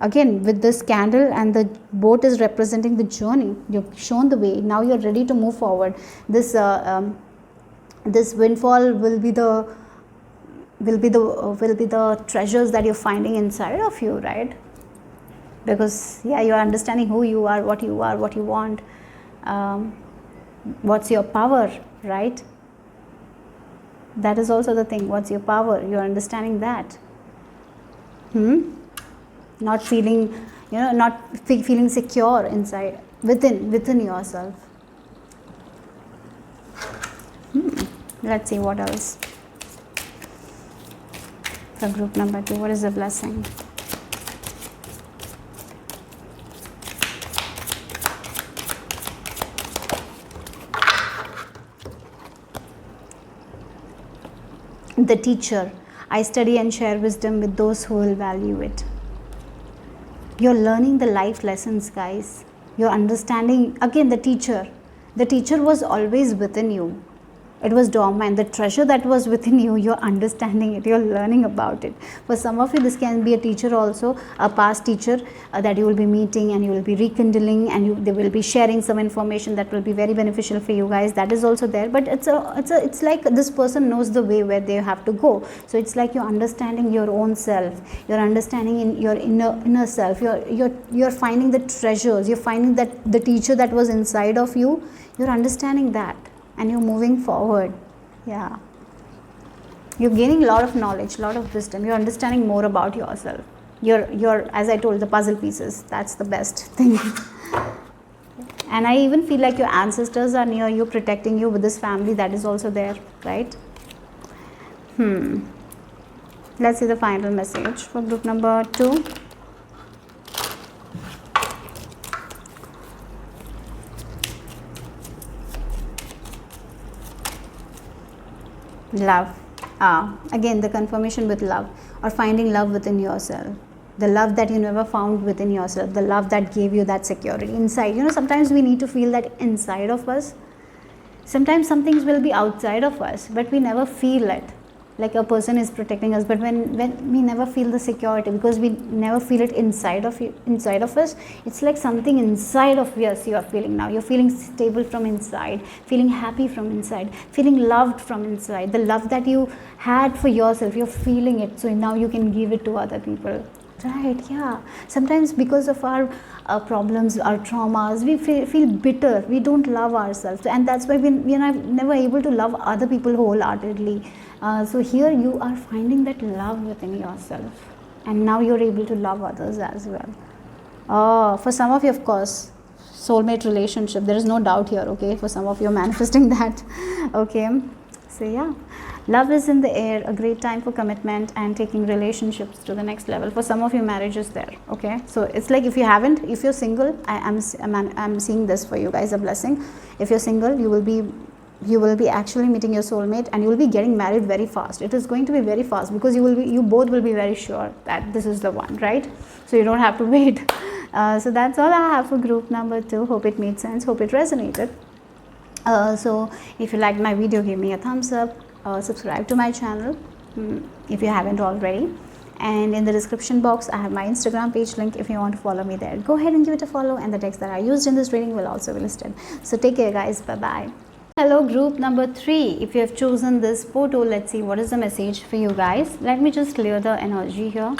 Again, with this candle, and the boat is representing the journey. You've shown the way. Now you're ready to move forward. This this windfall will be the treasures that you're finding inside of you, right? Because yeah, you're understanding who you are, what you want, what's your power, right? That is also the thing. What's your power? You're understanding that. Not feeling, not feeling secure inside, within yourself. Let's see what else. For group number 2, what is the blessing? The teacher. I study and share wisdom with those who will value it. You're learning the life lessons, guys. You're understanding. Again, the teacher was always within you. It was dormant. The treasure that was within you, you're understanding it, you're learning about it. For some of you, this can be a teacher also, a past teacher that you will be meeting, and you will be rekindling, and they will be sharing some information that will be very beneficial for you guys. That is also there. But it's like this person knows the way where they have to go. So it's like you're understanding your own self. You're understanding in your inner self. You're finding the treasures. You're finding that the teacher that was inside of you. You're understanding that. And you're moving forward. Yeah, you're gaining a lot of knowledge, a lot of wisdom. You're understanding more about yourself. You're as I told, the puzzle pieces. That's the best thing. And I even feel like your ancestors are near you, protecting you with this family. That is also there, right? Let's see the final message for group number 2. Love. Again, the confirmation with love, or finding love within yourself. The love that you never found within yourself. The love that gave you that security inside. Sometimes we need to feel that inside of us. Sometimes some things will be outside of us, but we never feel it. Like a person is protecting us, but when we never feel the security, because we never feel it inside of us. It's like something inside of us you are feeling now. You're feeling stable from inside, feeling happy from inside, feeling loved from inside. The love that you had for yourself, you're feeling it, so now you can give it to other people. Right, yeah. Sometimes because of our problems, our traumas, we feel bitter. We don't love ourselves, and that's why we are never able to love other people wholeheartedly. So here you are finding that love within yourself, and now you're able to love others as well. For some of you, of course, soulmate relationship. There is no doubt here. Okay, for some of you, manifesting that. Okay, so yeah. Love is in the air, a great time for commitment and taking relationships to the next level. For some of you, marriage is there, okay? So it's like if you're single, I'm seeing this for you guys, a blessing. If you're single, you will be actually meeting your soulmate, and you will be getting married very fast. It is going to be very fast, because you both will be very sure that this is the one, right? So you don't have to wait. So that's all I have for group number 2. Hope it made sense. Hope it resonated. So if you liked my video, give me a thumbs up. Subscribe to my channel if you haven't already, and in the description box I have my Instagram page link if you want to follow me there. Go ahead and give it a follow, and the text that I used in this reading will also be listed. So take care, guys. Bye bye. Hello, group number 3. If you have chosen this photo, let's see what is the message for you guys. Let me just clear the energy here.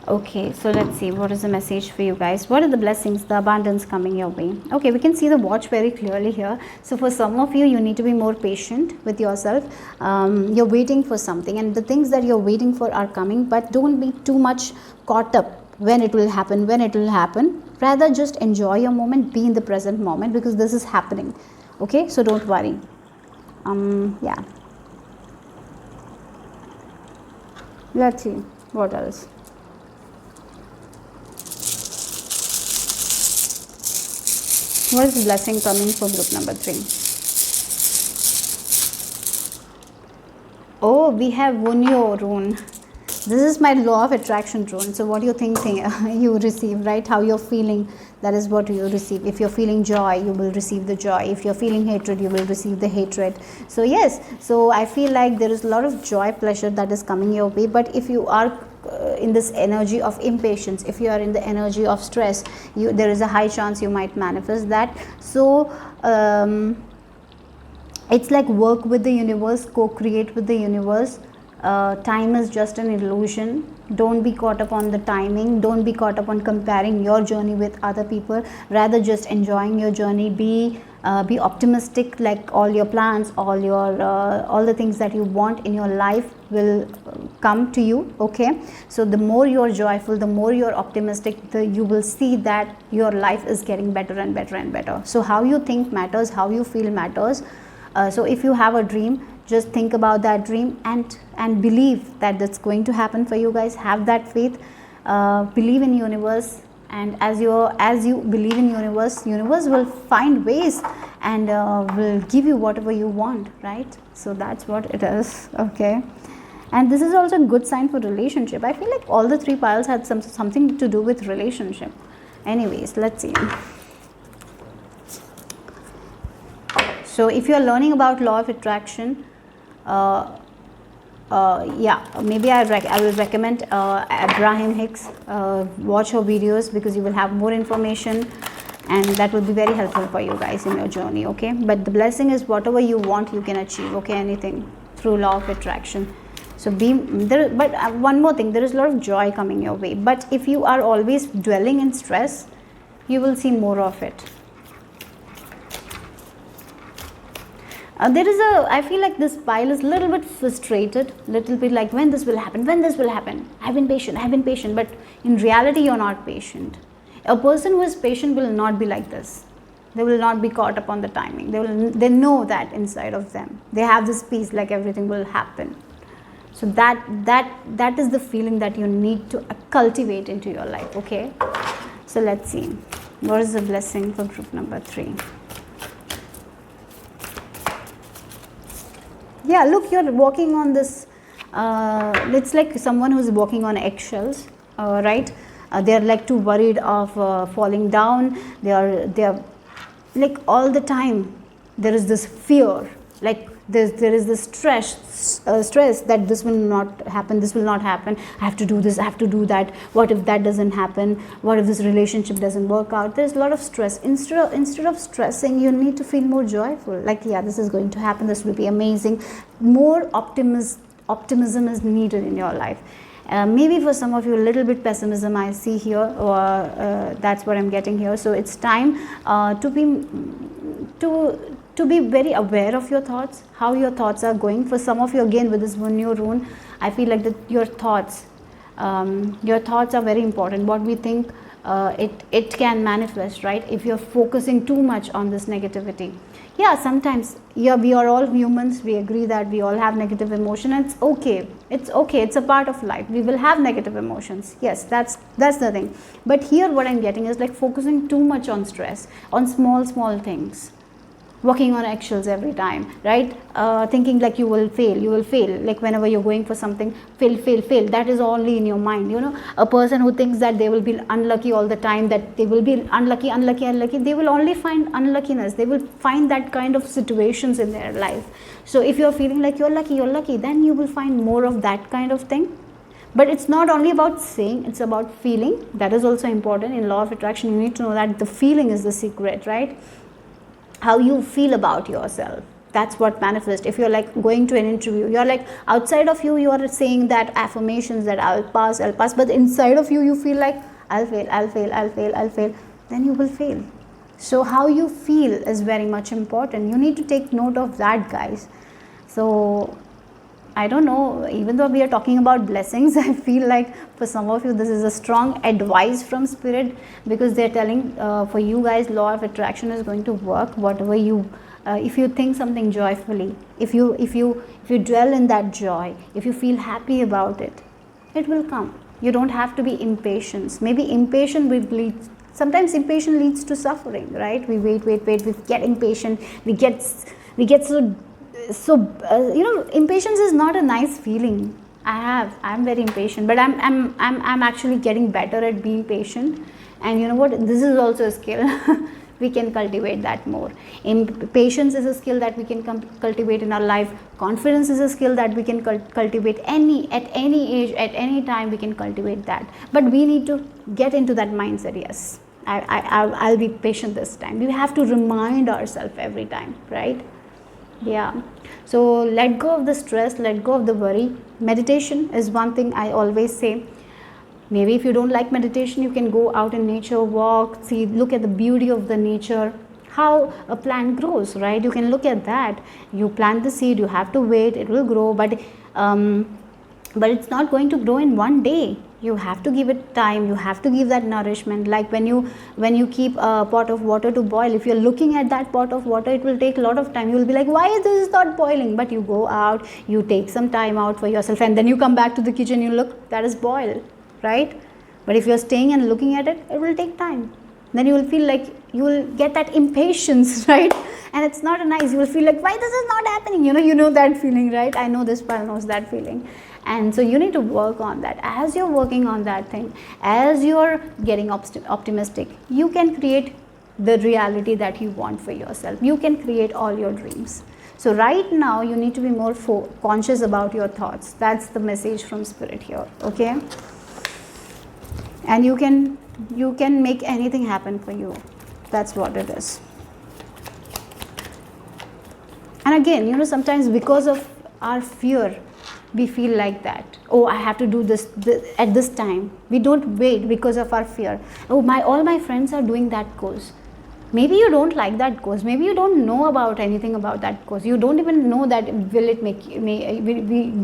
Okay, so let's see what is the message for you guys. What are the blessings, the abundance coming your way? Okay, we can see the watch very clearly here. So for some of you, you need to be more patient with yourself. You're waiting for something, and the things that you're waiting for are coming, but don't be too much caught up when it will happen. Rather, just enjoy your moment, be in the present moment, because this is happening. Okay, so don't worry. Yeah. Let's see what else. What is the blessing coming for group number 3? Oh, we have Wunyo rune. This is my law of attraction drone. So what you think you receive, right? How you're feeling, that is what you receive. If you're feeling joy, you will receive the joy. If you're feeling hatred, you will receive the hatred. So yes, so I feel like there is a lot of joy, pleasure that is coming your way. But if you are in this energy of impatience, if you are in the energy of stress, there is a high chance you might manifest that. So it's like work with the universe, co-create with the universe. Time is just an illusion. Don't be caught up on the timing. Don't be caught up on comparing your journey with other people. Rather, just enjoying your journey. Be optimistic. Like all your plans, all the things that you want in your life will come to you. Okay. So the more you're joyful, the more you're optimistic, you will see that your life is getting better and better and better. So how you think matters. How you feel matters. So if you have a dream, just think about that dream and believe that that's going to happen for you guys. Have that faith, believe in universe, and as you believe in universe will find ways and will give you whatever you want, right? So that's what it is. Okay. And this is also a good sign for relationship. I feel like all the 3 piles had something to do with relationship. Anyways, let's see. So if you are learning about law of attraction, yeah, maybe I will recommend Abraham Hicks. Watch her videos because you will have more information, and that will be very helpful for you guys in your journey. Okay, but the blessing is whatever you want, you can achieve. Okay, anything through law of attraction. So be there. But one more thing, there is a lot of joy coming your way. But if you are always dwelling in stress, you will see more of it. I feel like this pile is a little bit frustrated, little bit like when this will happen, I've been patient, but in reality you're not patient. A person who is patient will not be like this. They will not be caught up on the timing. They know that inside of them. They have this peace, like everything will happen. So that is the feeling that you need to cultivate into your life. Okay. So let's see. What is the blessing for group number 3? Yeah, look, you're walking on this, it's like someone who's walking on eggshells, right? They're like too worried of falling down. They are like all the time there is this fear, like there is this stress that this will not happen, I have to do this, I have to do that, what if that doesn't happen, what if this relationship doesn't work out. There's a lot of stress. Instead of stressing, you need to feel more joyful, like, yeah, this is going to happen, this will be amazing. More optimism is needed in your life. Maybe for some of you a little bit pessimism I see here, or that's what I'm getting here. So it's time to be very aware of your thoughts, how your thoughts are going. For some of you, again, with this one new rune, I feel like that your thoughts are very important. What we think, it can manifest, right? If you're focusing too much on this negativity. Yeah, sometimes, yeah, we are all humans. We agree that we all have negative emotion, and it's okay. It's a part of life. We will have negative emotions. Yes, that's the thing. But here what I'm getting is like focusing too much on stress, on small things. Walking on eggshells every time, right? Thinking like you will fail, like whenever you're going for something, fail. That is only in your mind, you know. A person who thinks that they will be unlucky all the time, that they will be unlucky, they will only find unluckiness. They will find that kind of situations in their life. So if you're feeling like you're lucky, then you will find more of that kind of thing. But it's not only about saying, it's about feeling. That is also important. In law of attraction, you need to know that the feeling is the secret, right? How you feel about yourself, that's what manifests. If you're like going to an interview, you're like outside of you are saying that affirmations that I'll pass, but inside of you feel like I'll fail, then you will fail. So how you feel is very much important. You need to take note of that, guys. So I don't know, even though we are talking about blessings, I feel like for some of you this is a strong advice from spirit, because they're telling for you guys, law of attraction is going to work. Whatever you if you think something joyfully, if you dwell in that joy, if you feel happy about it, it will come. You don't have to be impatient. Maybe impatient sometimes impatience leads to suffering, right? We wait, we get impatient, we get so you know, impatience is not a nice feeling. I'm very impatient, but I'm actually getting better at being patient. And you know what, this is also a skill. We can cultivate that more. Patience is a skill that we can cultivate in our life. Confidence is a skill that we can cultivate at any age, at any time we can cultivate that. But we need to get into that mindset. Yes, I'll be patient this time. We have to remind ourselves every time, right? Yeah. So let go of the stress, let go of the worry. Meditation is one thing I always say. Maybe if you don't like meditation, you can go out in nature, walk, see, look at the beauty of the nature, how a plant grows, right? You can look at that. You plant the seed, you have to wait, it will grow, but it's not going to grow in one day. You have to give it time, you have to give that nourishment. Like when you keep a pot of water to boil, if you're looking at that pot of water, it will take a lot of time. You will be like, why is this not boiling? But you go out, you take some time out for yourself, and then you come back to the kitchen, you look, that is boiled, right? But if you're staying and looking at it, it will take time. Then you will feel like you will get that impatience, right? And it's not nice. You will feel like, why this is not happening? You know that feeling, right? I know this pal knows that feeling. And so you need to work on that. As you're working on that thing, as you're getting optimistic, you can create the reality that you want for yourself. You can create all your dreams. So right now you need to be more conscious about your thoughts. That's the message from Spirit here, okay? And you can make anything happen for you. That's what it is. And again, sometimes because of our fear, we feel like that. Oh, I have to do this at this time. We don't wait because of our fear. Oh, all my friends are doing that course. Maybe you don't like that course. Maybe you don't know about anything about that course. You don't even know that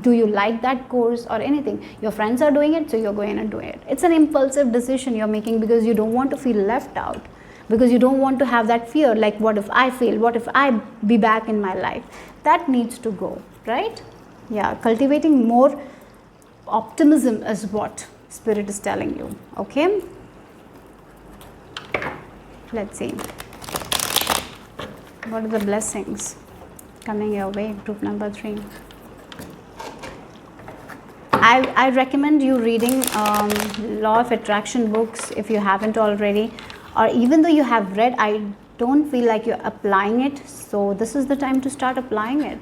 do you like that course or anything. Your friends are doing it, so you're going and doing it. It's an impulsive decision you're making because you don't want to feel left out. Because you don't want to have that fear, like what if I fail? What if I be back in my life? That needs to go, right? Yeah, cultivating more optimism is what Spirit is telling you, okay? Let's see. What are the blessings coming your way? Group number 3. I recommend you reading Law of Attraction books if you haven't already. Or even though you have read, I don't feel like you're applying it. So this is the time to start applying it.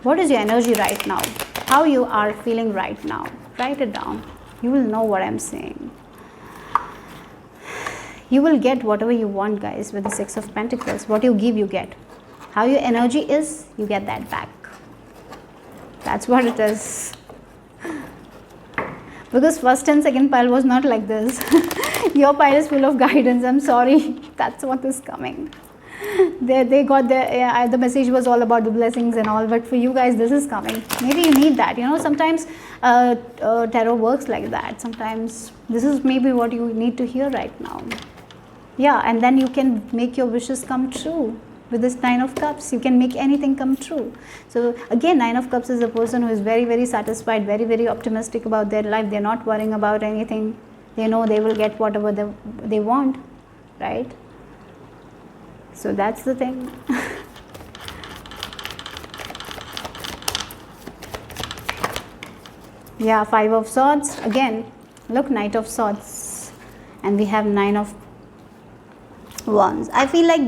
What is your energy right now? How you are feeling right now? Write it down. You will know what I'm saying. You will get whatever you want, guys, with the 6 of Pentacles. What you give, you get. How your energy is, you get that back. That's what it is. Because first and second pile was not like this. Your pile is full of guidance. I'm sorry. That's what is coming. They got the message was all about the blessings and all, but for you guys, this is coming. Maybe you need that. Sometimes tarot works like that. Sometimes this is maybe what you need to hear right now. Yeah, and then you can make your wishes come true. With this 9 of Cups, you can make anything come true. So again, 9 of Cups is a person who is very, very satisfied, very, very optimistic about their life. They're not worrying about anything. They know they will get whatever they want, right? So that's the thing. Yeah, 5 of Swords. Again, look, Knight of Swords. And we have 9 of Wands. I feel like,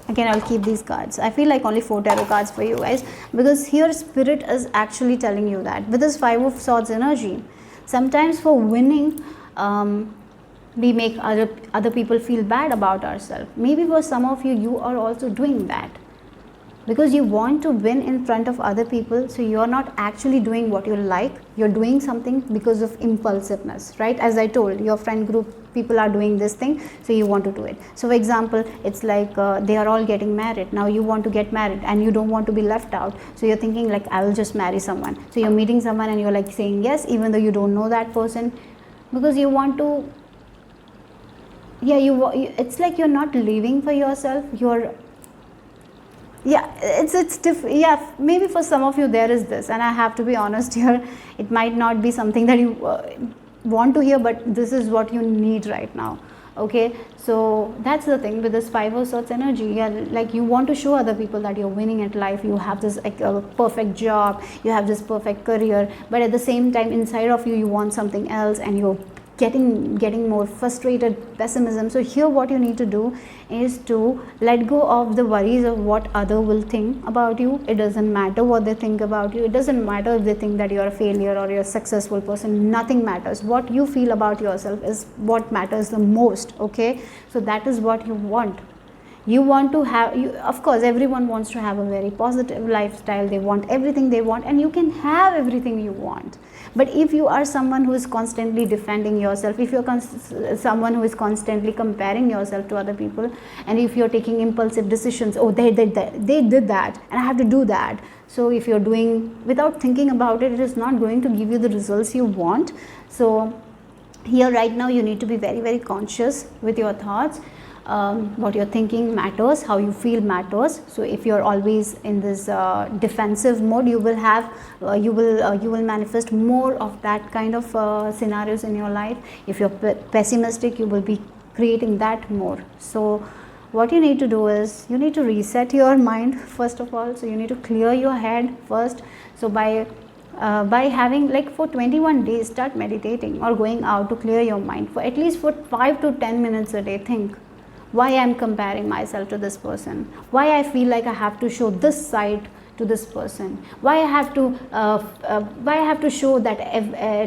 again, I'll keep these cards. I feel like only 4 tarot cards for you guys. Because here Spirit is actually telling you that. With this 5 of Swords energy, sometimes for winning, we make other people feel bad about ourselves. Maybe for some of you, you are also doing that. Because you want to win in front of other people, so you're not actually doing what you like. You're doing something because of impulsiveness, right? As I told, your friend group, people are doing this thing, so you want to do it. So for example, it's like they are all getting married. Now you want to get married and you don't want to be left out. So you're thinking like, I will just marry someone. So you're meeting someone and you're like saying yes, even though you don't know that person. Because you want to, it's like you're not living for yourself. It's different. Yeah, maybe for some of you there is this, and I have to be honest here, it might not be something that you want to hear, but this is what you need right now. Okay, so that's the thing with this 5 of Swords energy. Yeah, like you want to show other people that you're winning at life, you have this like perfect job, you have this perfect career, but at the same time inside of you, you want something else, and you're getting more frustrated, pessimism. So here what you need to do is to let go of the worries of what other will think about you. It doesn't matter what they think about you. It doesn't matter if they think that you're a failure or you're a successful person. Nothing matters. What you feel about yourself is what matters the most. Okay, so that is what you want. You want to have, of course everyone wants to have a very positive lifestyle. They want everything they want, and you can have everything you want. But if you are someone who is constantly defending yourself, if you're someone who is constantly comparing yourself to other people, and if you're taking impulsive decisions, oh they did that and I have to do that. So if you're doing without thinking about it, it is not going to give you the results you want. So here right now you need to be very, very conscious with your thoughts. What you're thinking matters, how you feel matters. So if you're always in this defensive mode, you will have you will manifest more of that kind of scenarios in your life. If you're pessimistic, you will be creating that more. So what you need to do is you need to reset your mind first of all. So you need to clear your head first. So by having like for 21 days, start meditating or going out to clear your mind for at least for 5 to 10 minutes a day. Think, why I'm comparing myself to this person, why I feel like I have to show this side to this person, why I have to show that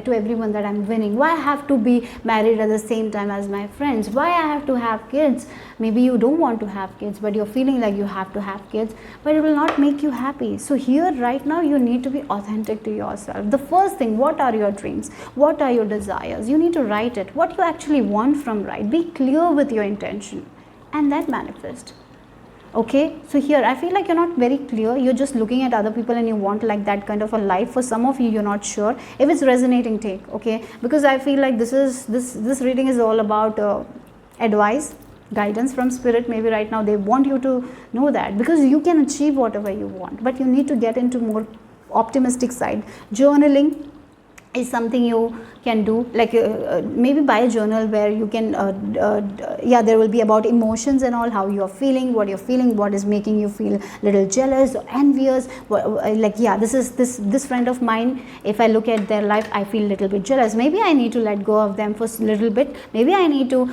to everyone that I'm winning, why I have to be married at the same time as my friends, why I have to have kids. Maybe you don't want to have kids, but you're feeling like you have to have kids, but it will not make you happy. So here right now you need to be authentic to yourself. The first thing, what are your dreams, what are your desires? You need to write it, what you actually want from life. Be clear with your intention and then manifest. Okay, so here I feel like you're not very clear. You're just looking at other people and you want like that kind of a life. For some of you, you're not sure. If it's resonating, take, okay, because I feel like this reading is all about advice, guidance from spirit. Maybe right now they want you to know that, because you can achieve whatever you want, but you need to get into more optimistic side. Journaling is something you can do, like maybe buy a journal where you can there will be about emotions and all, how you're feeling, what is making you feel little jealous or envious, like this friend of mine, if I look at their life, I feel little bit jealous. Maybe I need to let go of them for a little bit. Maybe I need to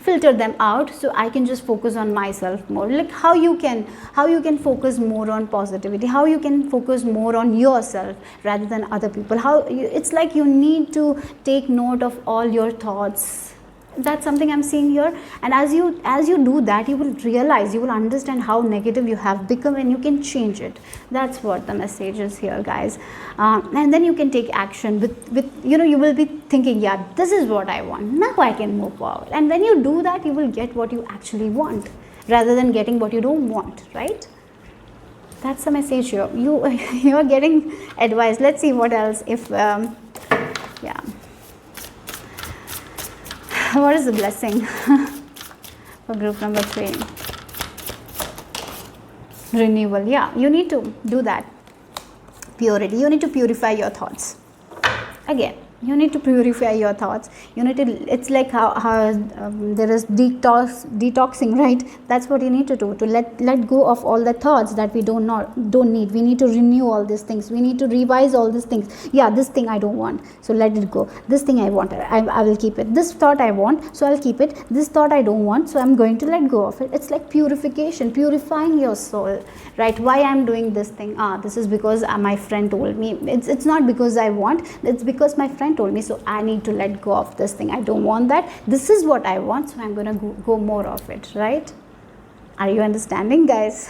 filter them out so I can just focus on myself more. Like how you can focus more on positivity, how you can focus more on yourself rather than other people. It's like you need to take note of all your thoughts. That's something I'm seeing here. And as you do that, you will realize, you will understand how negative you have become, and you can change it. That's what the message is here, guys. And then you can take action with you will be thinking, yeah, this is what I want, now I can move forward. And when you do that, you will get what you actually want rather than getting what you don't want, right? That's the message here. You are getting advice. Let's see what else. If what is the blessing for group number 3? Renewal. Yeah, you need to do that. Purity. You need to purify your thoughts. Again, you need to purify your thoughts. You need to, it's like how there is detoxing, right? That's what you need to do, to let go of all the thoughts that we don't need. We need to renew all these things. We need to revise all these things. Yeah, this thing I don't want, so let it go. This thing I want, I will keep it. This thought I want, so I'll keep it. This thought I don't want, so I'm going to let go of it. It's like purification, purifying your soul, right? Why I'm doing this thing? This is because my friend told me. It's not because I want, it's because my friend told me, so I need to let go of this thing. I don't want that. This is what I want, so I'm going to go more of it, right? Are you understanding, guys?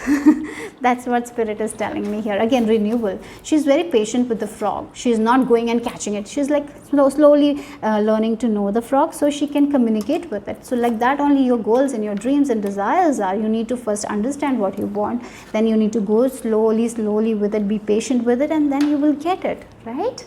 That's what spirit is telling me here. Again, renewal. She's very patient with the frog. She's not going and catching it. She's like slowly learning to know the frog so she can communicate with it. So like that only your goals and your dreams and desires are. You need to first understand what you want. Then you need to go slowly with it. Be patient with it, and then you will get it, right?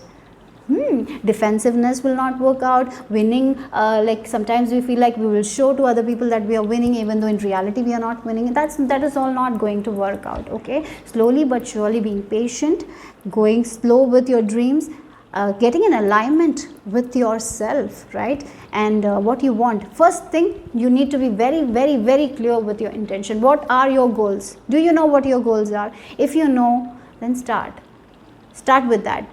Defensiveness will not work out. Winning, like sometimes we feel like we will show to other people that we are winning, even though in reality we are not winning. That is all not going to work out. Okay, slowly but surely, being patient, going slow with your dreams, getting in alignment with yourself, right? And what you want. First thing, you need to be very, very, very clear with your intention. What are your goals? Do you know what your goals are? If you know, then start with that.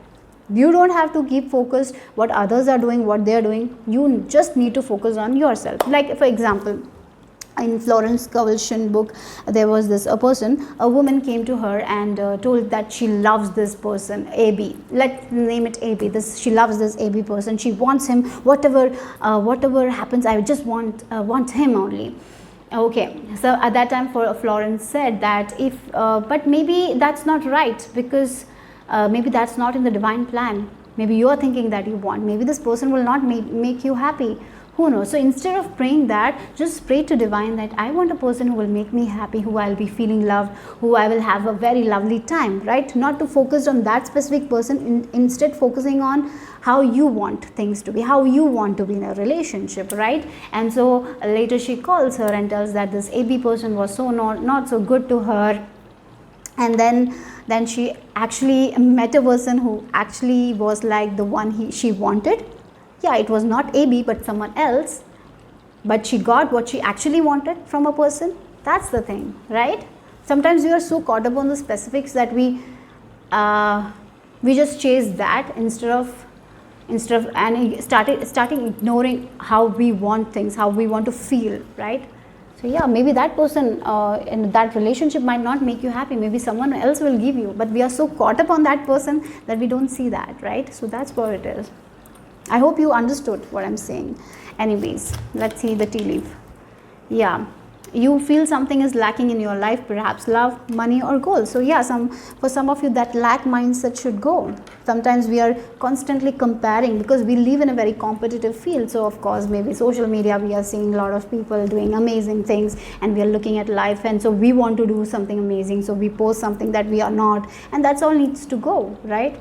You don't have to keep focused what others are doing, what they are doing. You just need to focus on yourself. Like for example, in Florence Scovel's book, there was a woman came to her and told that she loves this person, AB. Let's name it AB. She loves this AB person. She wants him. Whatever happens, I just want him only. Okay, so at that time, Florence said that but maybe that's not right, because maybe that's not in the divine plan. Maybe you are thinking that you want. Maybe this person will not make you happy. Who knows? So instead of praying that, just pray to divine that I want a person who will make me happy, who I'll be feeling loved, who I will have a very lovely time, right? Not to focus on that specific person, instead focusing on how you want things to be, how you want to be in a relationship, right? And so later she calls her and tells that this AB person was so not so good to her. And then she actually met a person who actually was like the one she wanted. Yeah, it was not AB but someone else, but she got what she actually wanted from a person. That's the thing, right? Sometimes we are so caught up on the specifics that we just chase that instead of and starting ignoring how we want things, how we want to feel, right? So yeah, maybe that person in that relationship might not make you happy. Maybe someone else will give you, but we are so caught up on that person that we don't see that, right? So that's what it is. I hope you understood what I'm saying. Anyways, let's see the tea leaf. Yeah, you feel something is lacking in your life, perhaps love, money or goals. So yeah, for some of you, that lack mindset should go. Sometimes we are constantly comparing because we live in a very competitive field. So of course, maybe social media, we are seeing a lot of people doing amazing things and we are looking at life, and so we want to do something amazing. So we post something that we are not, and that's all needs to go, right?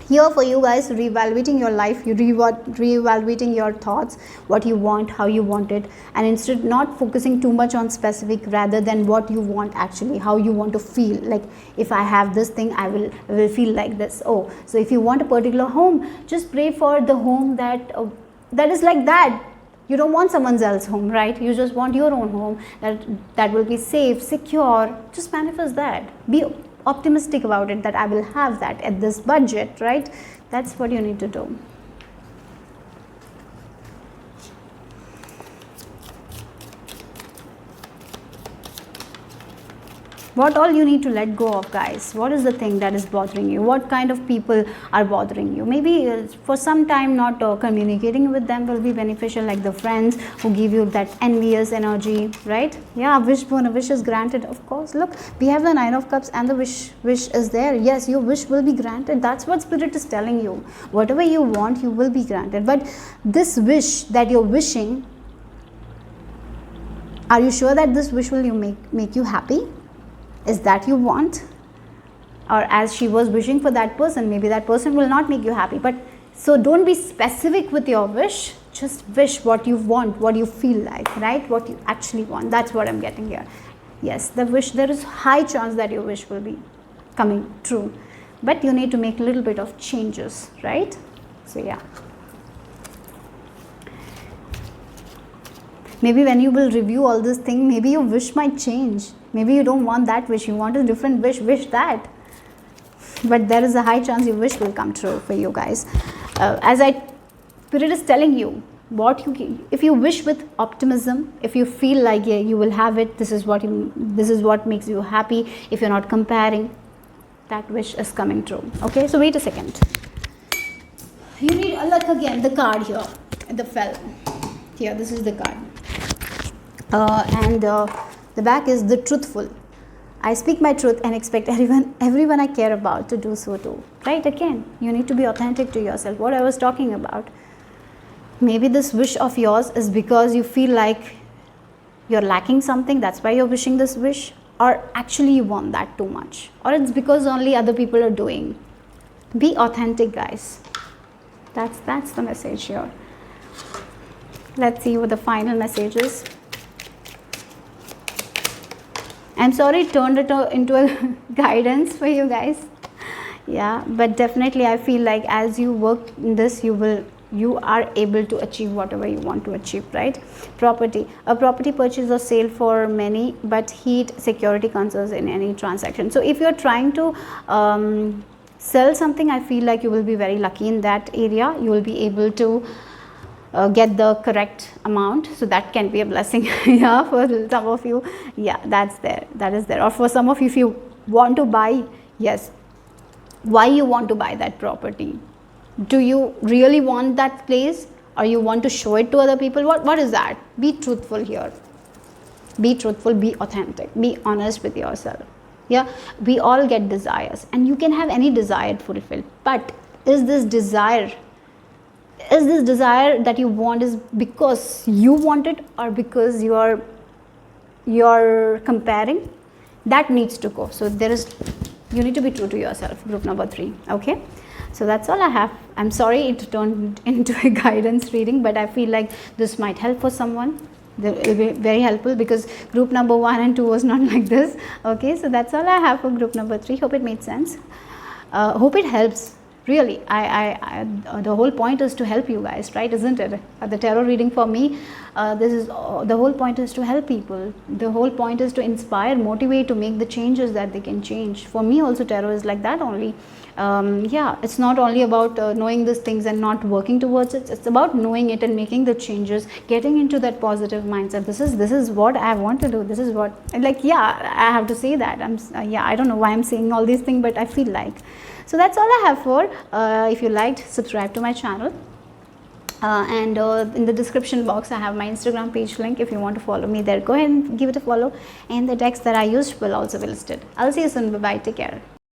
Here for you guys, reevaluating your life, you reevaluating your thoughts, what you want, how you want it, and instead not focusing too much on specific rather than what you want actually, how you want to feel. Like if I have this thing, I will feel like this. Oh, so if you want a particular home, just pray for the home that is like that. You don't want someone else's home, right? You just want your own home that will be safe, secure. Just manifest that. Be optimistic about it, that I will have that at this budget, right? That's what you need to do. What all you need to let go of, guys? What is the thing that is bothering you? What kind of people are bothering you? Maybe for some time not communicating with them will be beneficial, like the friends who give you that envious energy, right? Yeah, wish is granted, of course. Look, we have the Nine of Cups and the wish is there. Yes, your wish will be granted. That's what Spirit is telling you. Whatever you want, you will be granted. But this wish that you're wishing, are you sure that this wish will make you happy? Is that you want? Or as she was wishing for that person, maybe that person will not make you happy. But so don't be specific with your wish. Just wish what you want, what you feel like, right? What you actually want. That's what I'm getting here. Yes, the wish, there is high chance that your wish will be coming true. But you need to make a little bit of changes, right? So yeah. Maybe when you will review all this thing, maybe your wish might change. Maybe you don't want that wish, you want a different wish that. But there is a high chance your wish will come true for you guys. Spirit is telling you, if you wish with optimism, if you feel like yeah, you will have it, this is what makes you happy. If you're not comparing, that wish is coming true. Okay, so wait a second. You need a luck again, the card here, the fell. Here, this is the card. The back is the truthful. I speak my truth and expect everyone I care about to do so too. Right? Again, you need to be authentic to yourself. What I was talking about. Maybe this wish of yours is because you feel like you're lacking something. That's why you're wishing this wish. Or actually you want that too much. Or it's because only other people are doing. Be authentic, guys. That's the message here. Let's see what the final message is. I'm sorry it turned it into a guidance for you guys. Yeah, but definitely I feel like as you work in this, you are able to achieve whatever you want to achieve, right? Property, a property purchase or sale for many, but heat security concerns in any transaction. So if you're trying to sell something, I feel like you will be very lucky in that area. You will be able to get the correct amount, so that can be a blessing. Yeah, for some of you, yeah, that is there. Or for some of you, if you want to buy, yes, why you want to buy that property? Do you really want that place, or you want to show it to other people? What is that? Be truthful here. Be truthful, be authentic, be honest with yourself. Yeah, we all get desires, and you can have any desire fulfilled, but is this desire that you want is because you want it, or because you're comparing? That needs to go. So you need to be true to yourself, group number 3. Okay, so that's all I have. I'm sorry it turned into a guidance reading, but I feel like this might help for someone. It will be very helpful, because group number 1 and 2 was not like this. Okay, so that's all I have for group number 3. Hope it made sense. Hope it helps. Really, the whole point is to help you guys, right? Isn't it? The tarot reading for me, the whole point is to help people. The whole point is to inspire, motivate, to make the changes that they can change. For me also, tarot is like that only. Yeah, it's not only about knowing these things and not working towards it. It's about knowing it and making the changes, getting into that positive mindset. This is what I want to do. This is what, like, yeah, I have to say that. Yeah, I don't know why I'm saying all these things, but I feel like. So that's all I have for. If you liked, subscribe to my channel. And in the description box, I have my Instagram page link. If you want to follow me there, go ahead and give it a follow. And the decks that I used will also be listed. I'll see you soon. Bye-bye. Take care.